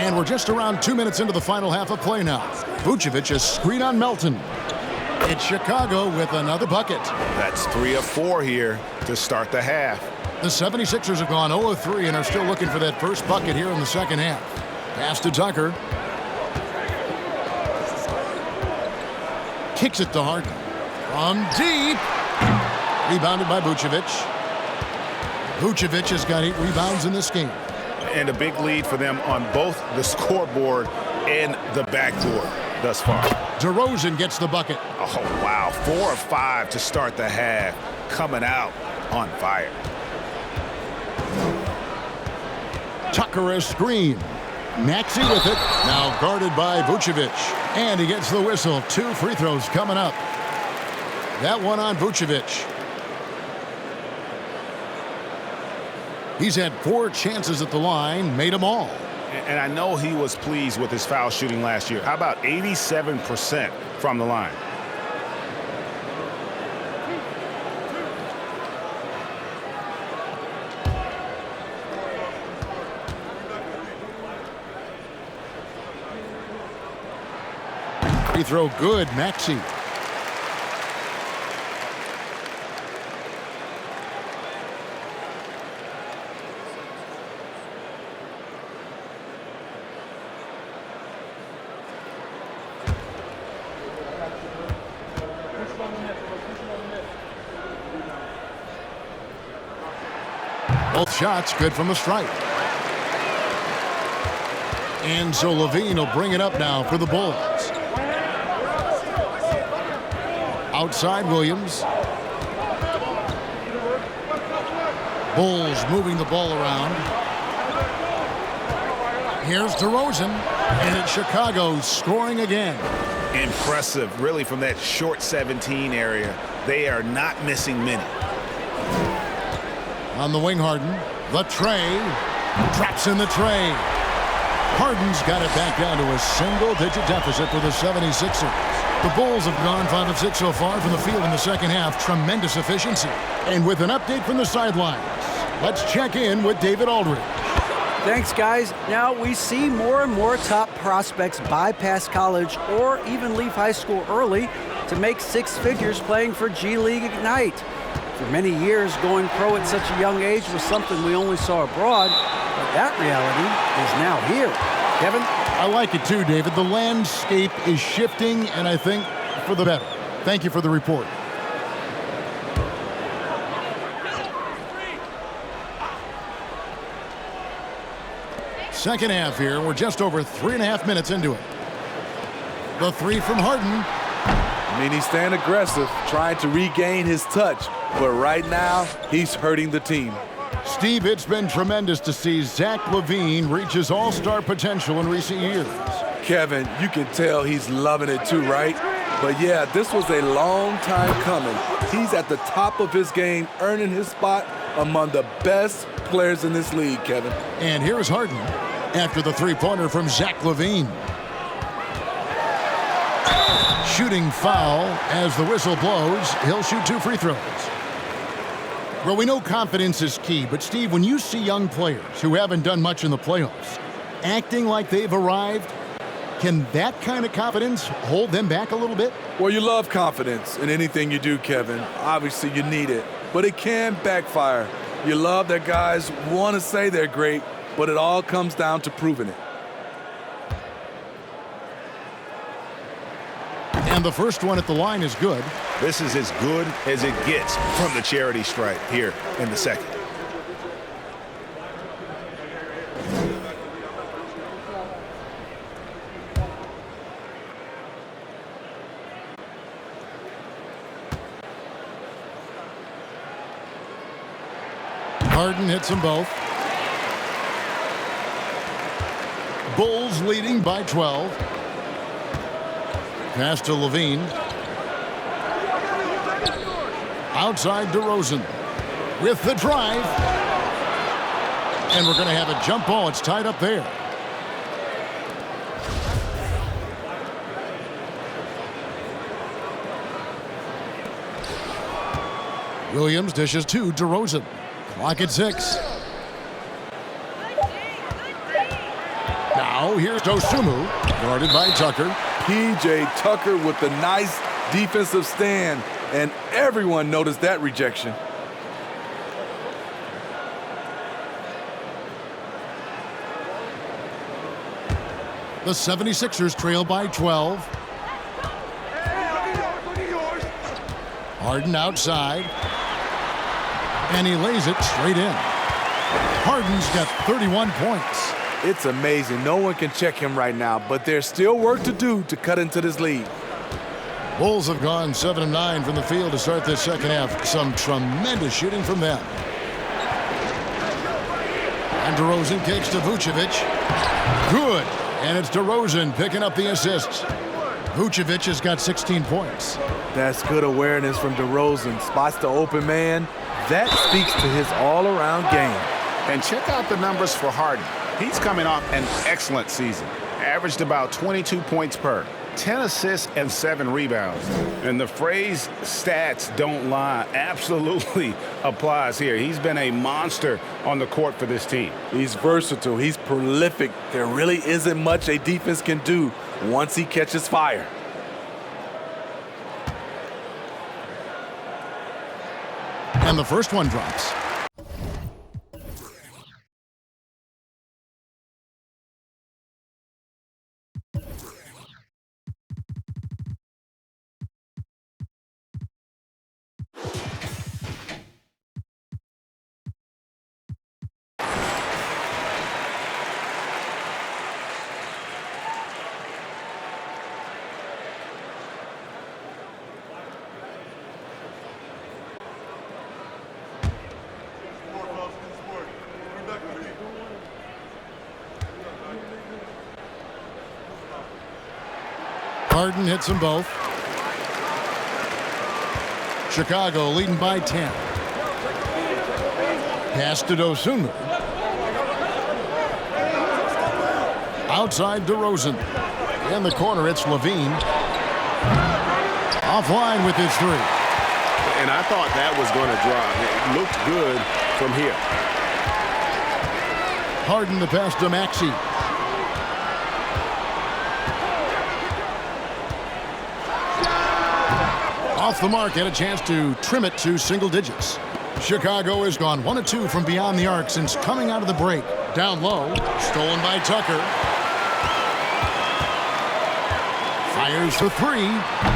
And we're just around 2 minutes into the final half of play now. Vucevic, a screen on Melton. It's Chicago with another bucket. That's 3 of 4 here to start the half. The 76ers have gone 0 of 3 and are still looking for that first bucket here in the second half. Pass to Tucker. Kicks it to Harden. From deep. Rebounded by Vucevic. Vucevic has got 8 rebounds in this game. And a big lead for them on both the scoreboard and the backboard thus far. DeRozan gets the bucket. Oh, wow. 4 of 5 to start the half. Coming out on fire. Tucker a screen. Maxey with it. Now guarded by Vucevic. And he gets the whistle. 2 free throws coming up. That one on Vucevic. He's had 4 chances at the line, made them all. And I know he was pleased with his foul shooting last year. How about 87% from the line? Free throw good, Maxey. Both shots good from the stripe. And so Levine will bring it up now for the Bulls. Outside Williams. Bulls moving the ball around. Here's DeRozan. And it's Chicago scoring again. Impressive, really, from that short 17 area. They are not missing many. On the wing, Harden. The tray. Drops in the tray. Harden's got it back down to a single-digit deficit for the 76ers. The Bulls have gone 5 of 6 so far from the field in the second half. Tremendous efficiency. And with an update from the sidelines, let's check in with David Aldridge. Thanks, guys. Now we see more and more top prospects bypass college or even leave high school early to make 6 figures playing for G League Ignite. For many years, going pro at such a young age was something we only saw abroad, but that reality is now here. Kevin? I like it too, David. The landscape is shifting, and I think for the better. Thank you for the report. Second half here. We're just over 3.5 minutes into it. The 3 from Harden. I mean, he's staying aggressive, trying to regain his touch. But right now, he's hurting the team. Steve, it's been tremendous to see Zach LaVine reach his all-star potential in recent years. Kevin, you can tell he's loving it too, right? But yeah, this was a long time coming. He's at the top of his game, earning his spot among the best players in this league, Kevin. And here's Harden after the three-pointer from Zach LaVine. Shooting foul as the whistle blows. He'll shoot 2 free throws. Well, we know confidence is key, but Steve, when you see young players who haven't done much in the playoffs acting like they've arrived, can that kind of confidence hold them back a little bit? Well, you love confidence in anything you do, Kevin. Obviously, you need it, but it can backfire. You love that guys want to say they're great, but it all comes down to proving it. And the first one at the line is good. This is as good as it gets from the charity stripe here in the second. Harden hits them both. Bulls leading by 12. Pass to LaVine. Outside DeRozan with the drive. And we're going to have a jump ball. It's tied up there. Williams dishes to DeRozan. Clock at 6. Now Now here's Dosunmu, guarded by Tucker. P.J. Tucker with the nice defensive stand, and everyone noticed that rejection. The 76ers trail by 12. Harden outside. And he lays it straight in. Harden's got 31 points. It's amazing. No one can check him right now, but there's still work to do to cut into this lead. Bulls have gone 7 of 9 from the field to start this second half. Some tremendous shooting from them. And DeRozan kicks to Vucevic. Good. And it's DeRozan picking up the assist. Vucevic has got 16 points. That's good awareness from DeRozan. Spots the open man. That speaks to his all-around game. And check out the numbers for Harden. He's coming off an excellent season. Averaged about 22 points per, 10 assists and 7 rebounds. And the phrase stats don't lie absolutely applies here. He's been a monster on the court for this team. He's versatile. He's prolific. There really isn't much a defense can do once he catches fire. And the first one drops. Harden hits them both. Chicago leading by 10. Pass to Dosunmu. Outside DeRozan. In the corner, it's Levine. Offline with his three. And I thought that was going to drop. It looked good from here. Harden the pass to Maxey. Off the mark and a chance to trim it to single digits. Chicago has gone 1 of 2 from beyond the arc since coming out of the break. Down low, stolen by Tucker. Fires for 3.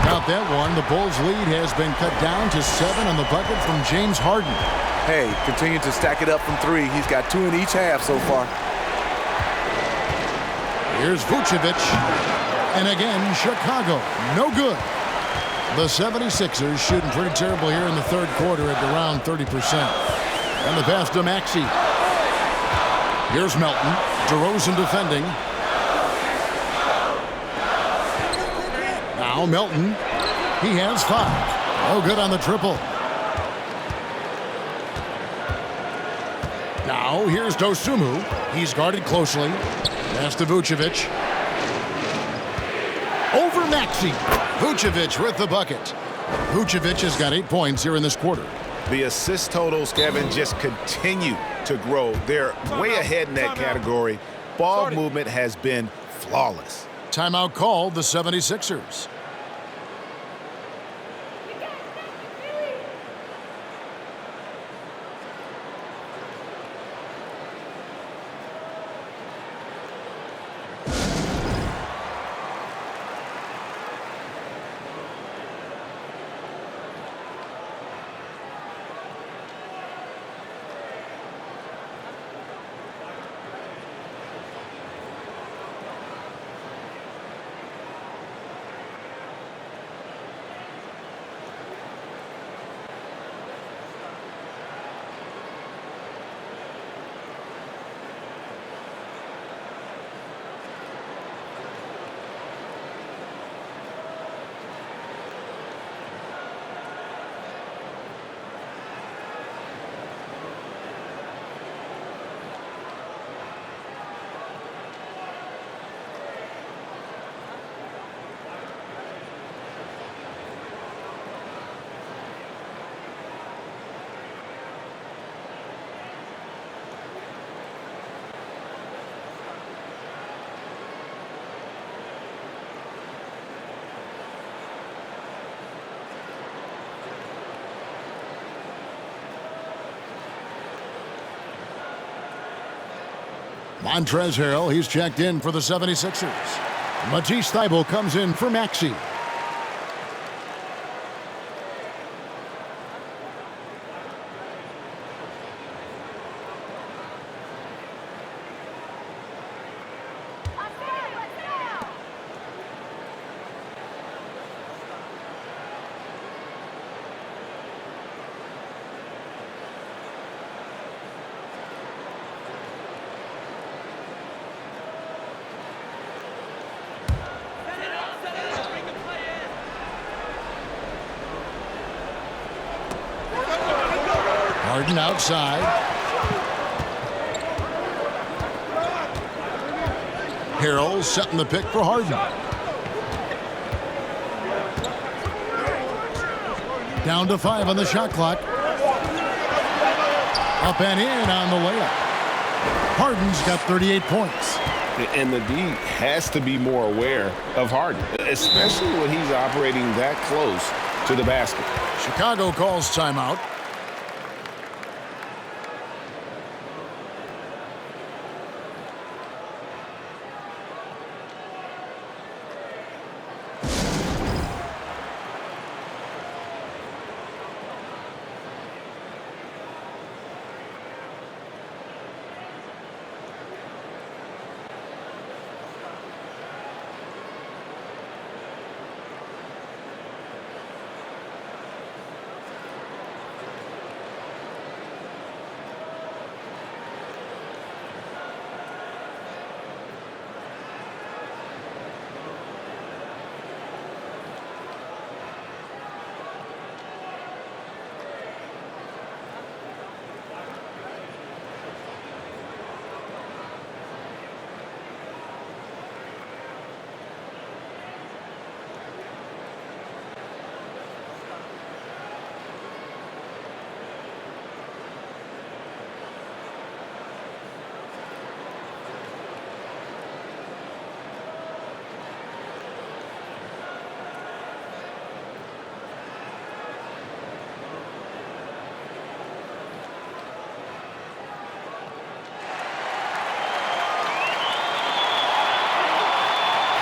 Got that one. The Bulls' lead has been cut down to 7 on the bucket from James Harden. Hey, continue to stack it up from 3. He's got 2 in each half so far. Here's Vucevic. And again, Chicago. No good. The 76ers shooting pretty terrible here in the third quarter at around 30%. And the pass to Maxey. Here's Melton. DeRozan defending. Now Melton. He has 5. No good on the triple. Now here's Dosunmu. He's guarded closely. Pass to Vucevic. Over Maxey. Vucevic with the bucket. Vucevic has got 8 points here in this quarter. The assist totals, Kevin, just continue to grow. They're way ahead in that category. Ball movement has been flawless. Timeout called the 76ers. Montrezl Harrell, he's checked in for the 76ers. Matisse Thybulle comes in for Maxey. Harden outside. Harrell setting the pick for Harden. Down to 5 on the shot clock. Up and in on the layup. Harden's got 38 points. And the D has to be more aware of Harden, especially when he's operating that close to the basket. Chicago calls timeout.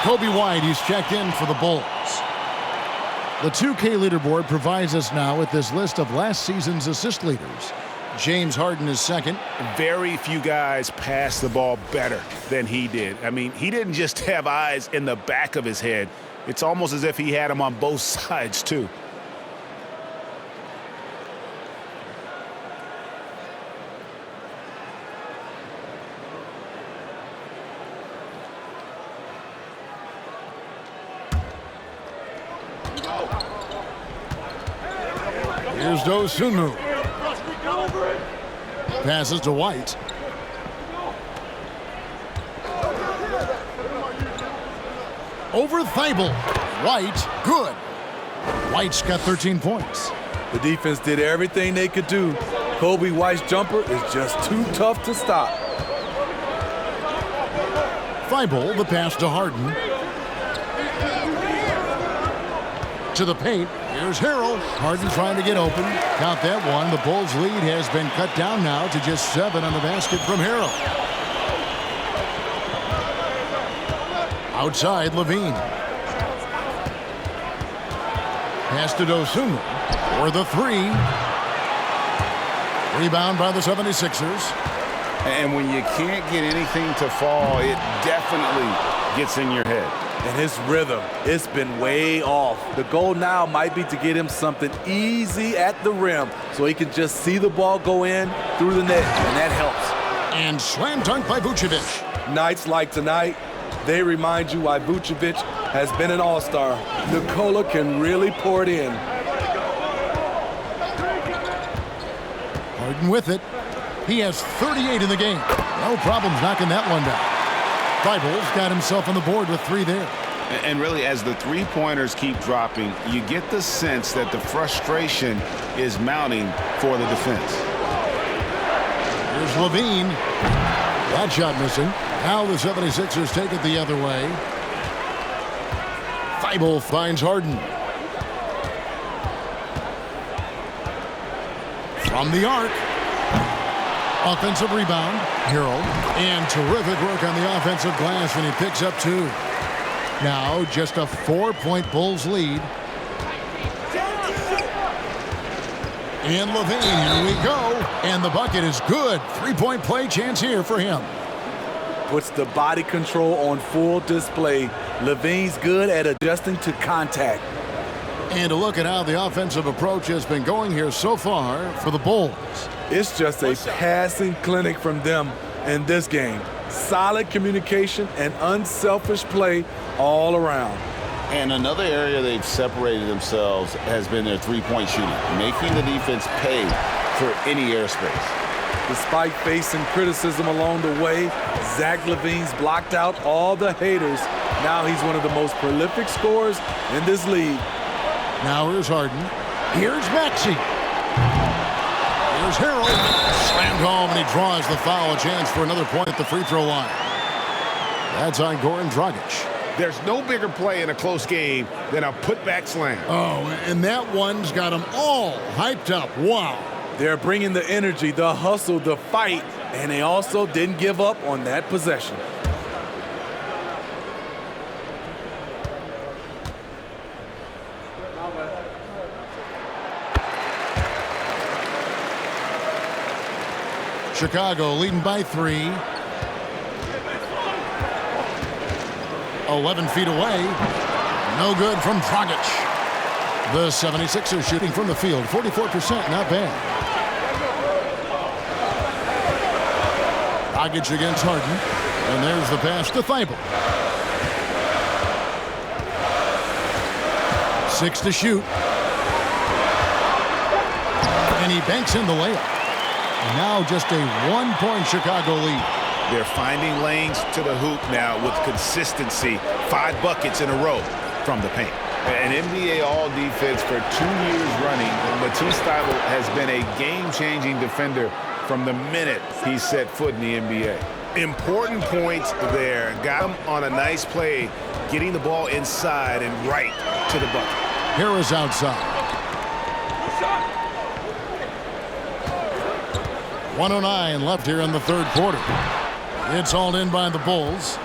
Kobe White, he's checked in for the Bulls. The 2K leaderboard provides us now with this list of last season's assist leaders. James Harden is second. Very few guys pass the ball better than he did. I mean, he didn't just have eyes in the back of his head. It's almost as if he had them on both sides, too. Here's Dosunmu. Passes to White. Over Thybulle. White, good. White's got 13 points. The defense did everything they could do. Kobe White's jumper is just too tough to stop. Thybulle, the pass to Harden. To the paint. Here's Harrell. Harden trying to get open. Count that one. The Bulls' lead has been cut down now to just 7 on the basket from Harrell. Outside, Levine. Pass to Dosunmu for the 3. Rebound by the 76ers. And when you can't get anything to fall, it definitely gets in your head. And his rhythm, it's been way off. The goal now might be to get him something easy at the rim so he can just see the ball go in through the net, and that helps. And slam dunk by Vucevic. Nights like tonight, they remind you why Vucevic has been an all-star. Nikola can really pour it in. Harden with it. He has 38 in the game. No problems knocking that one down. Thybulle's got himself on the board with 3 there. And really, as the three-pointers keep dropping, you get the sense that the frustration is mounting for the defense. Here's Levine. That shot missing. Now the 76ers take it the other way. Thybulle finds Harden. From the arc. Offensive rebound, Harold. And terrific work on the offensive glass, and he picks up 2. Now just a 4-point Bulls lead. And Levine, here we go. And the bucket is good. 3-point play chance here for him. Puts the body control on full display. Levine's good at adjusting to contact. And a look at how the offensive approach has been going here so far for the Bulls. It's just a passing clinic from them in this game. Solid communication and unselfish play all around. And another area they've separated themselves has been their three-point shooting, making the defense pay for any airspace. Despite facing criticism along the way, Zach LaVine's blocked out all the haters. Now he's one of the most prolific scorers in this league. Now here's Harden. Here's Maxey. Here's Harold. Slammed home, and he draws the foul. A chance for another point at the free throw line. That's on Goran Dragic. There's no bigger play in a close game than a putback slam. Oh, and that one's got them all hyped up. Wow. They're bringing the energy, the hustle, the fight, and they also didn't give up on that possession. Chicago leading by 3. 11 feet away. No good from Dragic. The 76ers shooting from the field. 44%, not bad. Dragic against Harden. And there's the pass to Thibault. 6 to shoot. And he banks in the layup. Now just a 1-point Chicago lead. They're finding lanes to the hoop now with consistency. 5 buckets in a row from the paint. An NBA All-Defense for 2 years running. Matisse Thybulle has been a game-changing defender from the minute he set foot in the NBA. Important points there. Got him on a nice play, getting the ball inside and right to the bucket. Harris outside. 1:09 left here in the third quarter. It's hauled in by the Bulls.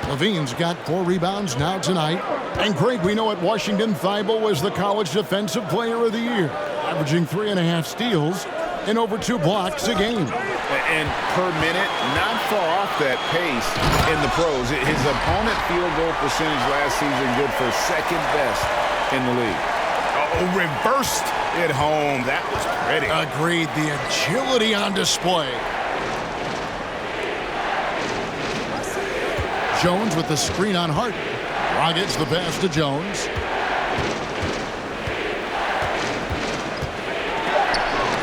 Levine's got 4 rebounds now tonight. And Craig, we know at Washington, Thibault was the college defensive player of the year, averaging 3.5 steals and over 2 blocks a game. And per minute, not far off that pace in the pros. His opponent field goal percentage last season good for second best in the league. Oh, reversed it home. That was pretty. Agreed. The agility on display. Jones with the screen on Harden. Dragic the pass to Jones.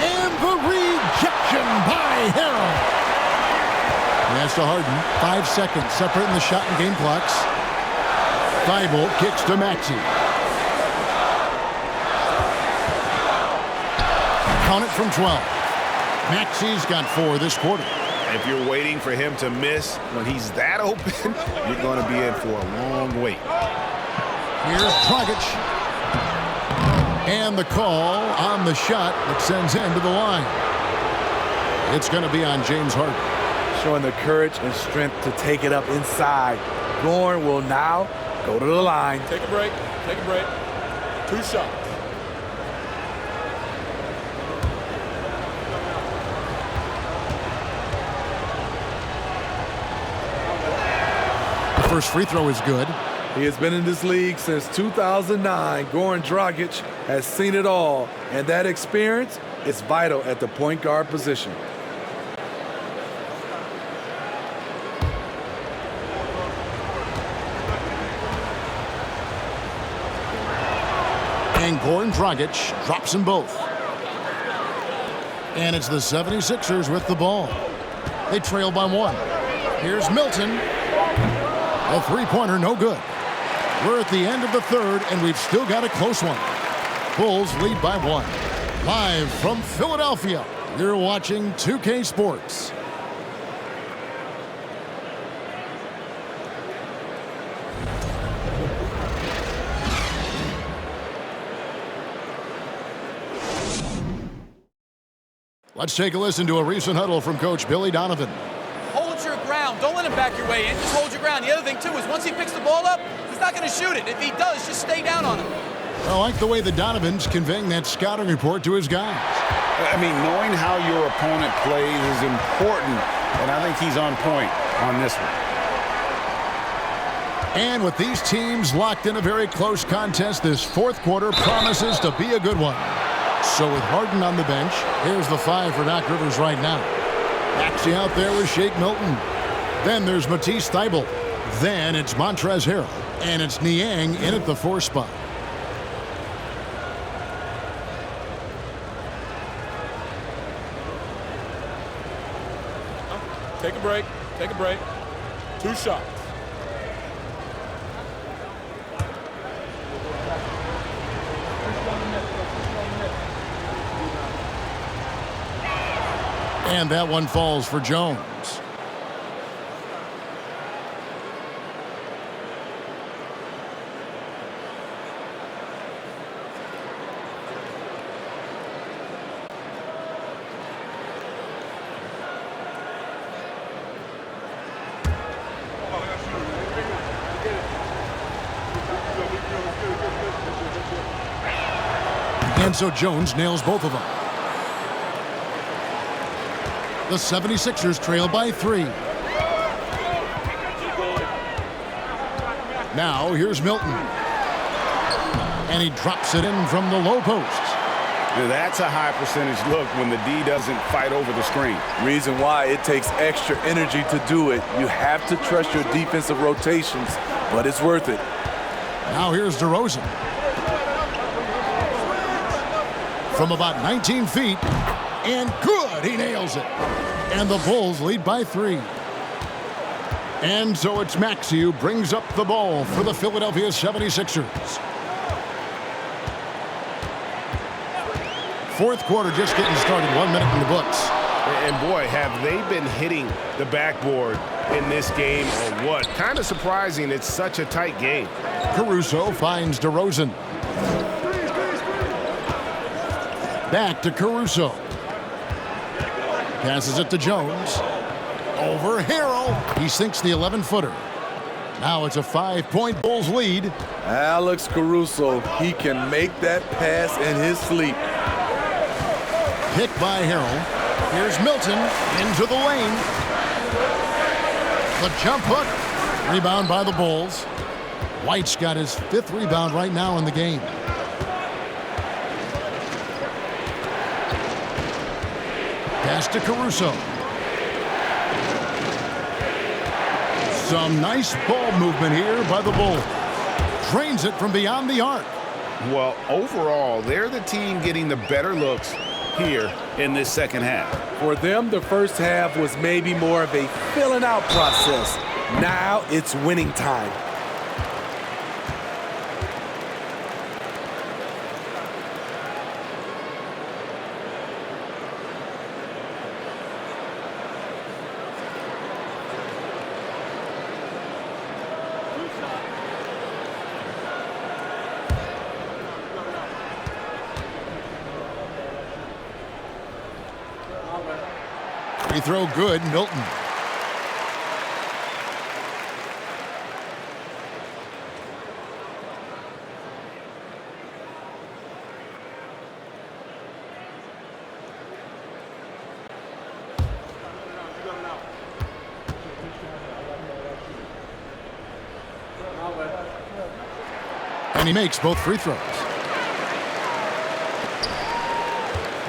And the rejection by Harold. Pass to Harden. 5 seconds separating the shot and game clocks. Thibault kicks to Maxey. Count it from 12. Maxey's got 4 this quarter. If you're waiting for him to miss when he's that open, you're going to be in for a long wait. Here's Dragic. And the call on the shot that sends him to the line. It's going to be on James Harden. Showing the courage and strength to take it up inside. Goran will now go to the line. Take a break. Take a break. 2 shots. First free throw is good. He has been in this league since 2009. Goran Dragic has seen it all, and that experience is vital at the point guard position. And Goran Dragic drops them both. And it's the 76ers with the ball. They trail by 1. Here's Milton. A three-pointer, no good. We're at the end of the third, and we've still got a close one. Bulls lead by 1. Live from Philadelphia, you're watching 2K Sports. Let's take a listen to a recent huddle from Coach Billy Donovan. Hold your ground. Don't let him back your way in. Just hold your ground. The other thing, too, is once he picks the ball up, he's not going to shoot it. If he does, just stay down on him. I like the way the Donovan's conveying that scouting report to his guys. I mean, knowing how your opponent plays is important, and I think he's on point on this one. And with these teams locked in a very close contest, this fourth quarter promises to be a good one. So with Harden on the bench, here's the 5 for Doc Rivers right now. Maxey out there with Shake Milton. Then there's Matisse Thybulle. Then it's Montrezl Harrell. And it's Niang in at the 4 spot. Take a break. Take a break. 2 shots. And that one falls for Jones. And so Jones nails both of them. The 76ers trail by 3. Now here's Milton. And he drops it in from the low post. Now, that's a high percentage look when the D doesn't fight over the screen. Reason why it takes extra energy to do it. You have to trust your defensive rotations, but it's worth it. Now here's DeRozan. From about 19 feet. And good, he nails it. And the Bulls lead by 3. And so it's Maxey who brings up the ball for the Philadelphia 76ers. Fourth quarter just getting started, 1 minute in the books. And boy, have they been hitting the backboard in this game or what? Kind of surprising it's such a tight game. Caruso finds DeRozan. Back to Caruso. Passes it to Jones. Over Harrell. He sinks the 11-footer. Now it's a 5-point Bulls lead. Alex Caruso, he can make that pass in his sleep. Picked by Harrell. Here's Milton into the lane. The jump hook. Rebound by the Bulls. White's got his 5th rebound right now in the game. Pass to Caruso. Some nice ball movement here by the Bulls. Drains it from beyond the arc. Well, overall, they're the team getting the better looks here in this second half. For them, the first half was maybe more of a filling out process. Now it's winning time. Free throw good, Milton. And he makes both free throws.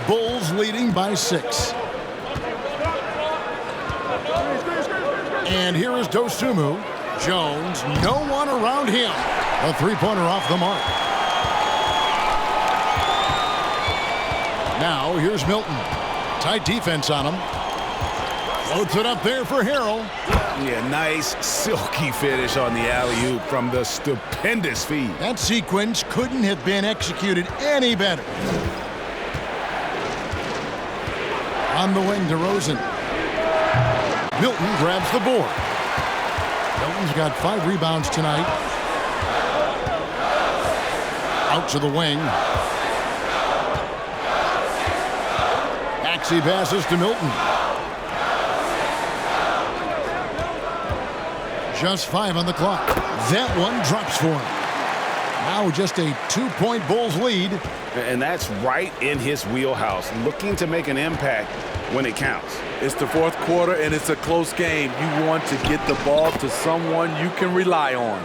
Bulls leading by 6. And here is Dosunmu. Jones, no one around him. A 3-pointer off the mark. Now here's Milton. Tight defense on him. Floats it up there for Harrell. Yeah, nice silky finish on the alley-oop from the stupendous feed. That sequence couldn't have been executed any better. On the wing, DeRozan. Milton grabs the board. Milton's got 5 rebounds tonight. Out to the wing. Backs Maxey passes to Milton. Just 5 on the clock. That one drops for him. Now just a 2-point Bulls lead. And that's right in his wheelhouse, looking to make an impact when it counts. It's the fourth quarter, and it's a close game. You want to get the ball to someone you can rely on.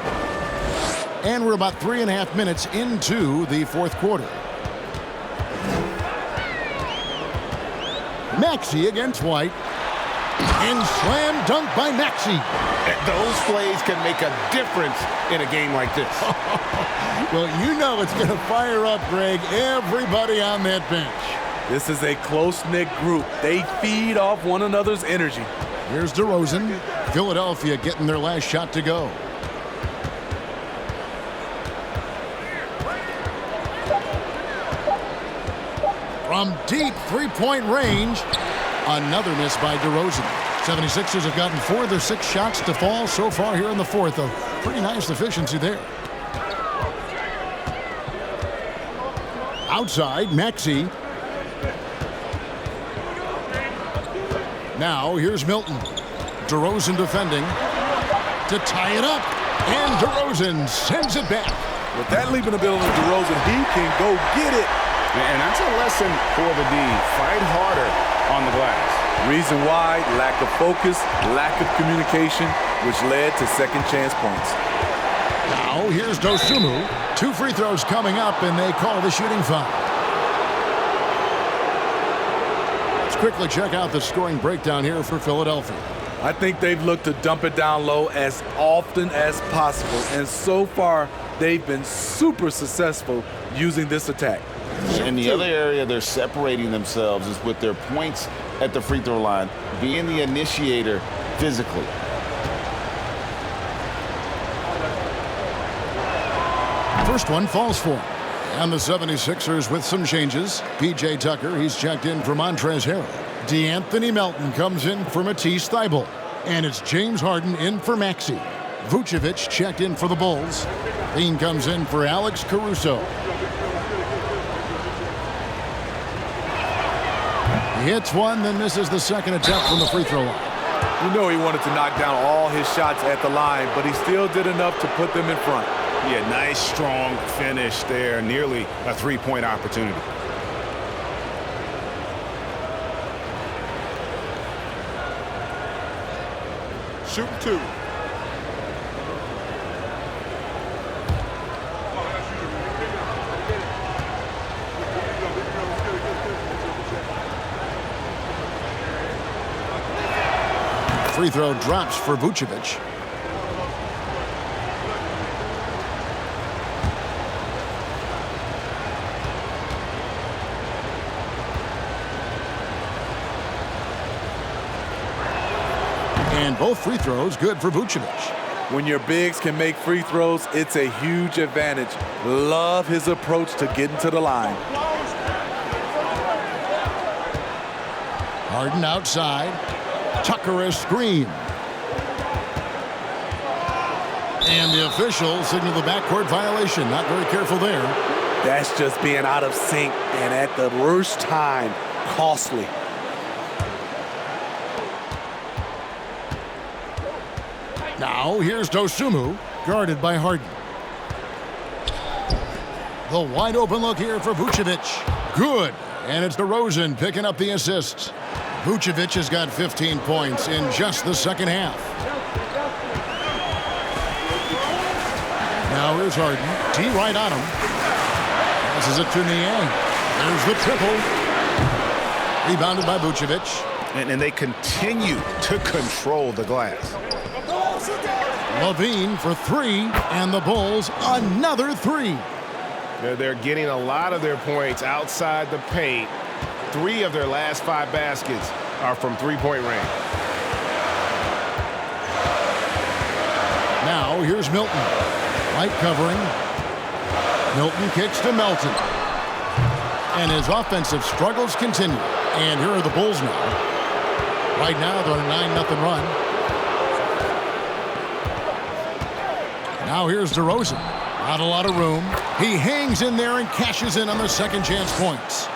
And we're about 3.5 minutes into the fourth quarter. Maxey against White. And slam dunk by Maxey. Those plays can make a difference in a game like this. Well, you know it's going to fire up, Greg, everybody on that bench. This is a close-knit group. They feed off one another's energy. Here's DeRozan. Philadelphia getting their last shot to go. From deep three-point range, another miss by DeRozan. 76ers have gotten 4 of their 6 shots to fall so far here in the fourth. A pretty nice efficiency there. Outside, Maxey. Now here's Milton. DeRozan defending to tie it up. And DeRozan sends it back. With that leaping ability of DeRozan, he can go get it. And that's a lesson for the D. Fight harder on the glass. Reason why, lack of focus, lack of communication, which led to second chance points. Now here's Dosunmu. 2 free throws coming up, and they call the shooting foul. Let's quickly check out the scoring breakdown here for Philadelphia. I think they've looked to dump it down low as often as possible, and so far they've been super successful using this attack. And the other area they're separating themselves is with their points at the free throw line, being the initiator physically. First one falls for him. And the 76ers with some changes. P.J. Tucker, he's checked in for Montrezl Harrell. DeAnthony Melton comes in for Matisse Thybulle. And it's James Harden in for Maxey. Vucevic checked in for the Bulls. Lean comes in for Alex Caruso. He hits one, then misses the second attempt from the free throw line. You know he wanted to knock down all his shots at the line, but he still did enough to put them in front. Yeah, nice, strong finish there. Nearly a 3-point opportunity. Shooting 2. Free throw drops for Vucevic. And both free throws good for Vucevic. When your bigs can make free throws, it's a huge advantage. Love his approach to getting to the line. Harden outside. Tucker a screen. And the officials signal the backcourt violation. Not very careful there. That's just being out of sync and at the worst time, costly. Now here's Dosunmu, guarded by Harden. The wide open look here for Vucevic. Good. And it's DeRozan picking up the assist. Vucevic has got 15 points in just the second half. Now here's Harden. T right on him. Passes it to Niang. There's the triple. Rebounded by Vucevic. And they continue to control the glass. Levine for 3, and the Bulls another 3. They're getting a lot of their points outside the paint. 3 of their last 5 baskets are from three-point range. Now here's Milton. Light covering. Milton kicks to Melton. And his offensive struggles continue. And here are the Bulls now. Right now they're on a 9-0 run. Now here's DeRozan. Not a lot of room. He hangs in there and cashes in on the second chance points.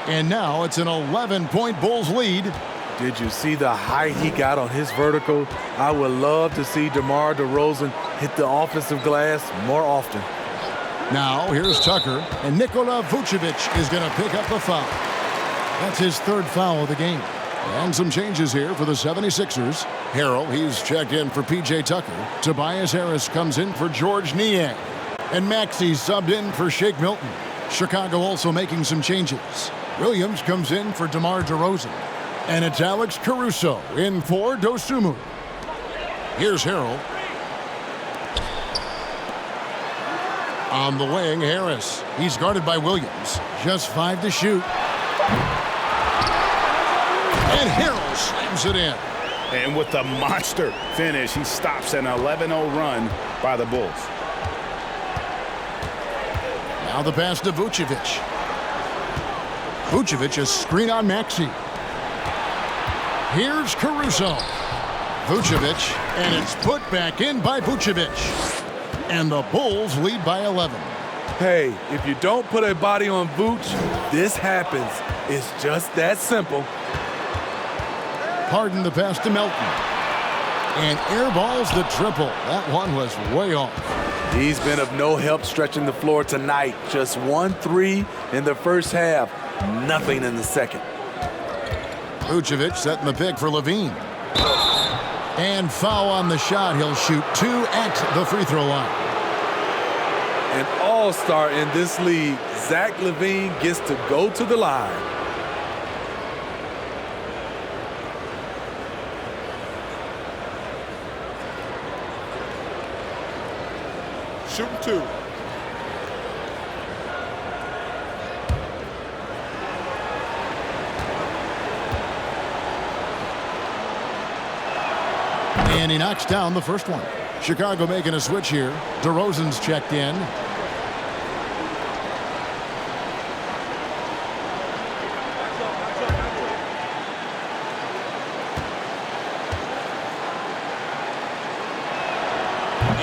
And now it's an 11-point Bulls lead. Did you see the height he got on his vertical? I would love to see DeMar DeRozan hit the offensive glass more often. Now here's Tucker, and Nikola Vucevic is going to pick up the foul. That's his third foul of the game. And some changes here for the 76ers. Harrell, he's checked in for P.J. Tucker. Tobias Harris comes in for George Niang. And Maxey subbed in for Shake Milton. Chicago also making some changes. Williams comes in for DeMar DeRozan. And it's Alex Caruso in for Dosunmu. Here's Harrell. On the wing, Harris. He's guarded by Williams. Just 5 to shoot. And Harrell slams it in. And with the monster finish, he stops an 11-0 run by the Bulls. Now the pass to Vucevic. Vucevic, a screen on Maxey. Here's Caruso. Vucevic, and it's put back in by Vucevic. And the Bulls lead by 11. Hey, if you don't put a body on Vooch, this happens. It's just that simple. Harden the pass to Melton. And airballs the triple. That one was way off. He's been of no help stretching the floor tonight. Just 1-3 in the first half. Nothing in the second. Vucevic setting the pick for Levine. And foul on the shot. He'll shoot 2 at the free throw line. An all-star in this league, Zach LaVine gets to go to the line. Shooting 2. And he knocks down the first one. Chicago making a switch here. DeRozan's checked in.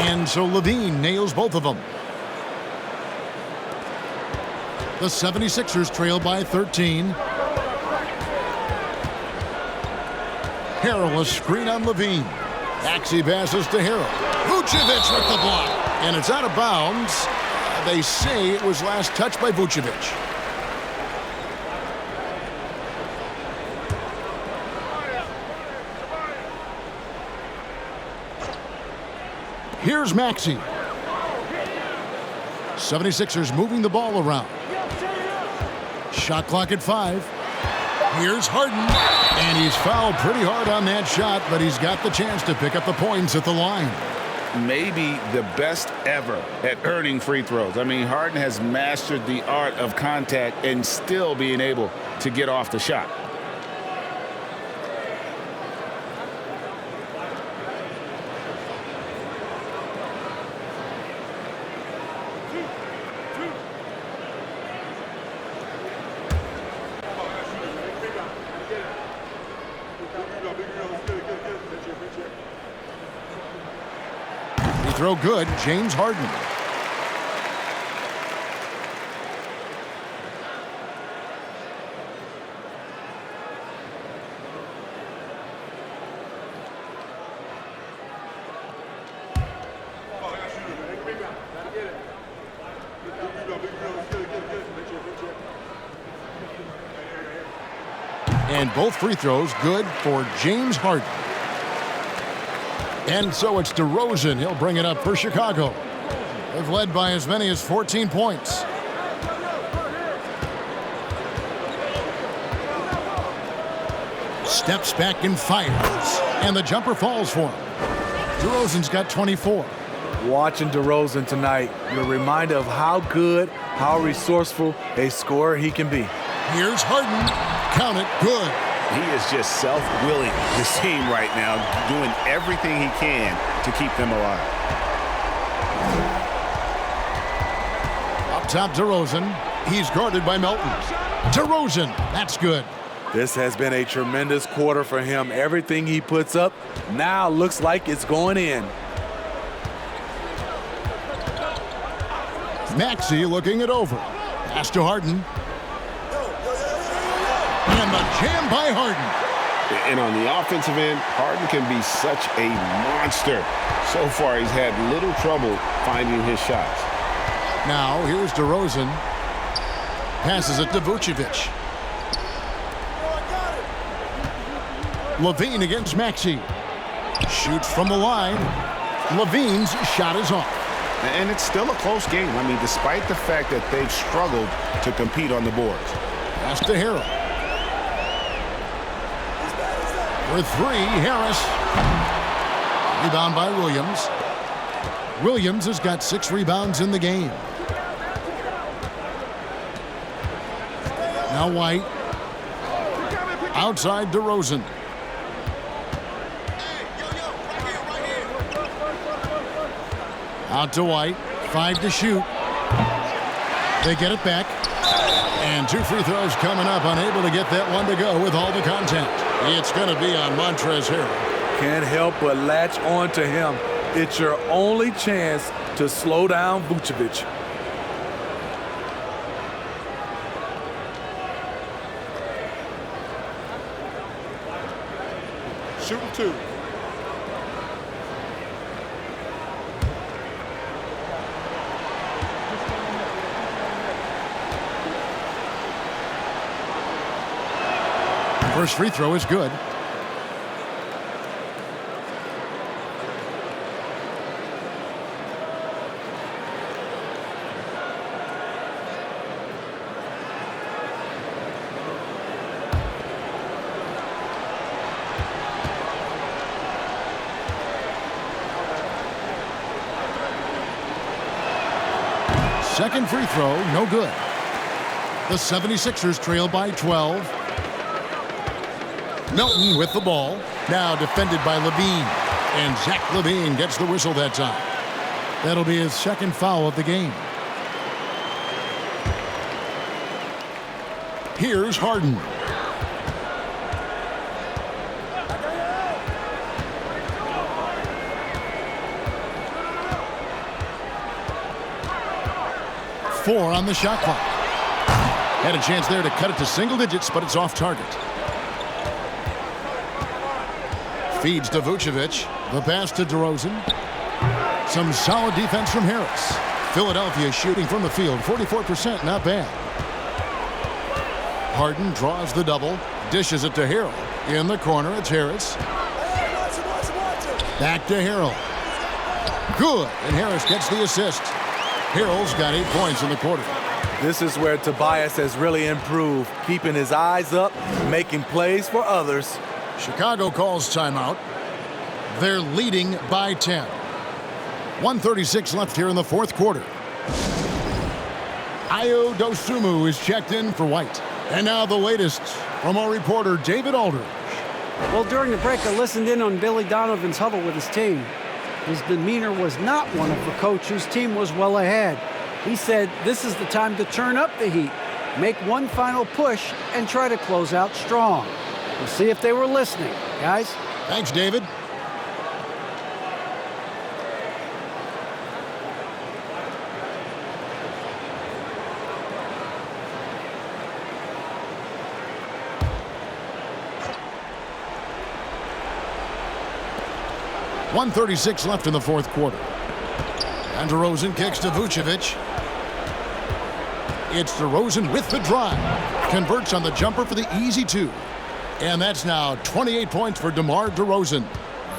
And so Levine nails both of them. The 76ers trail by 13. Harrell, a screen on Levine. Maxey passes to Harrell. Vucevic with the block. And it's out of bounds. They say it was last touched by Vucevic. Here's Maxey. 76ers moving the ball around. Shot clock at 5. Here's Harden. And he's fouled pretty hard on that shot, but he's got the chance to pick up the points at the line. Maybe the best ever at earning free throws. I mean, Harden has mastered the art of contact and still being able to get off the shot. Throw good, James Harden. And both free throws good for James Harden. And so it's DeRozan. He'll bring it up for Chicago. They've led by as many as 14 points. Steps back and fires. And the jumper falls for him. DeRozan's got 24. Watching DeRozan tonight, you're reminded of how good, how resourceful a scorer he can be. Here's Harden. Count it. Good. He is just self-willing, this team right now, doing everything he can to keep them alive. Up top, DeRozan. He's guarded by Melton. DeRozan. That's good. This has been a tremendous quarter for him. Everything he puts up now looks like it's going in. Maxey looking it over. Pass to Harden. And the jam by Harden. And on the offensive end, Harden can be such a monster. So far, he's had little trouble finding his shots. Now, here's DeRozan. Passes it to Vucevic. Levine against Maxey. Shoots from the line. Levine's shot is off. And it's still a close game. I mean, despite the fact that they've struggled to compete on the boards. Pass to Harrell. For three, Harris. Rebound by Williams. Williams has got 6 rebounds in the game. Now White. Outside DeRozan. Out to White. 5 to shoot. They get it back. And 2 free throws coming up. Unable to get that one to go with all the contact. It's going to be on Montrezl Harrell. Can't help but latch on to him. It's your only chance to slow down Vucevic. Shooting 2. First free throw is good. Second free throw, no good. The 76ers trail by 12. Milton with the ball. Now defended by Levine. And Zach Levine gets the whistle that time. That'll be his second foul of the game. Here's Harden. Four on the shot clock. Had a chance there to cut it to single digits, but it's off target. Feeds to Vucevic. The pass to DeRozan. Some solid defense from Harris. Philadelphia shooting from the field. 44%, not bad. Harden draws the double. Dishes it to Harrell. In the corner, it's Harris. Back to Harrell. Good, and Harris gets the assist. Harrell's got 8 points in the quarter. This is where Tobias has really improved, keeping his eyes up, making plays for others. Chicago calls timeout. They're leading by 10. 1:36 left here in the fourth quarter. Ayo Dosunmu is checked in for White. And now the latest from our reporter, David Aldridge. Well, during the break, I listened in on Billy Donovan's huddle with his team. His demeanor was not one of a coach whose team was well ahead. He said this is the time to turn up the heat, make one final push, and try to close out strong. We'll see if they were listening, guys. Thanks, David. .136 left in the fourth quarter. And DeRozan kicks to Vucevic. It's DeRozan with the drive. Converts on the jumper for the easy 2. And that's now 28 points for DeMar DeRozan.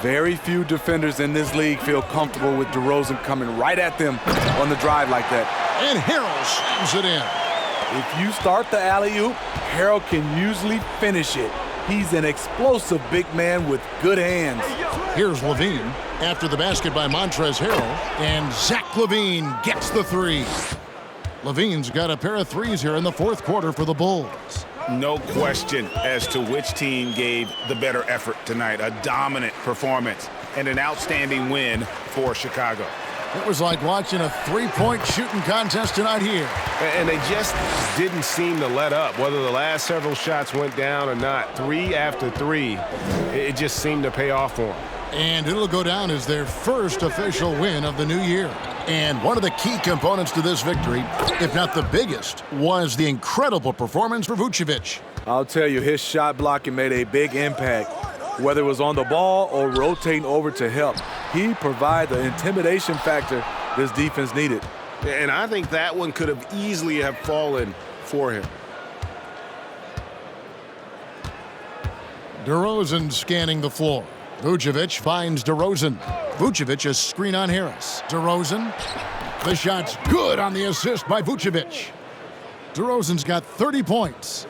Very few defenders in this league feel comfortable with DeRozan coming right at them on the drive like that. And Harrell slams it in. If you start the alley-oop, Harrell can usually finish it. He's an explosive big man with good hands. Here's Levine after the basket by Montrezl Harrell. And Zach Levine gets the 3. Levine's got a pair of threes here in the fourth quarter for the Bulls. No question as to which team gave the better effort tonight. A dominant performance and an outstanding win for Chicago. It was like watching a three-point shooting contest tonight here. And they just didn't seem to let up. Whether the last several shots went down or not, 3 after 3, it just seemed to pay off for them. And it'll go down as their first official win of the new year. And one of the key components to this victory, if not the biggest, was the incredible performance for Vucevic. I'll tell you, his shot blocking made a big impact. Whether it was on the ball or rotating over to help, he provided the intimidation factor this defense needed. And I think that one could have easily have fallen for him. DeRozan scanning the floor. Vucevic finds DeRozan. Vucevic a screen on Harris. DeRozan. The shot's good on the assist by Vucevic. DeRozan's got 30 points.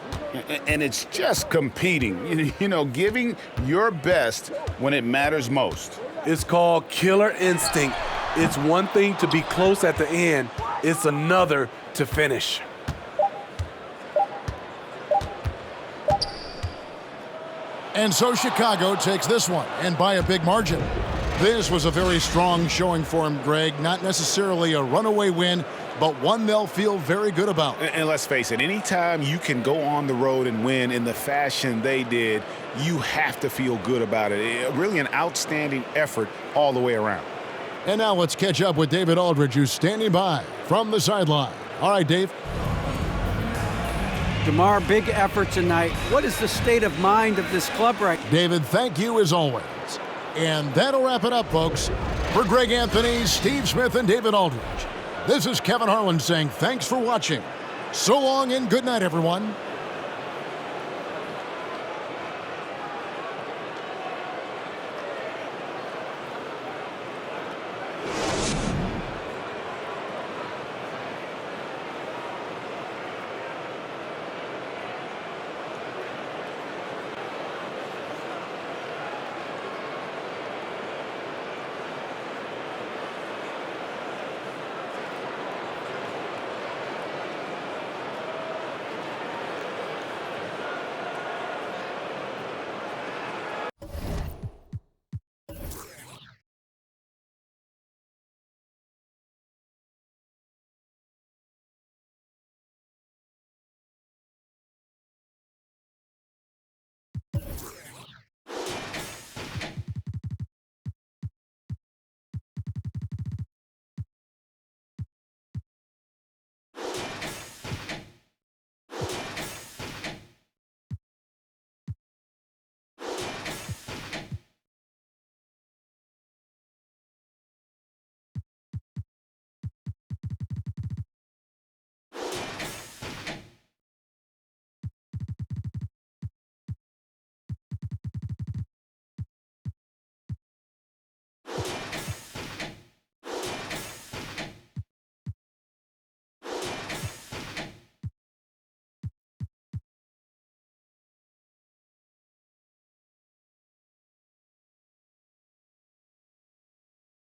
And it's just competing, you know, giving your best when it matters most. It's called killer instinct. It's one thing to be close at the end. It's another to finish. And so Chicago takes this one, and by a big margin. This was a very strong showing for him, Greg. Not necessarily a runaway win, but one they'll feel very good about. And let's face it, anytime you can go on the road and win in the fashion they did, you have to feel good about it. Really an outstanding effort all the way around. And now let's catch up with David Aldridge, who's standing by from the sideline. All right, Dave. DeMar, big effort tonight. What is the state of mind of this club right now? David, thank you as always. And that'll wrap it up, folks. For Greg Anthony, Steve Smith, and David Aldridge, this is Kevin Harlan saying thanks for watching. So long and good night, everyone.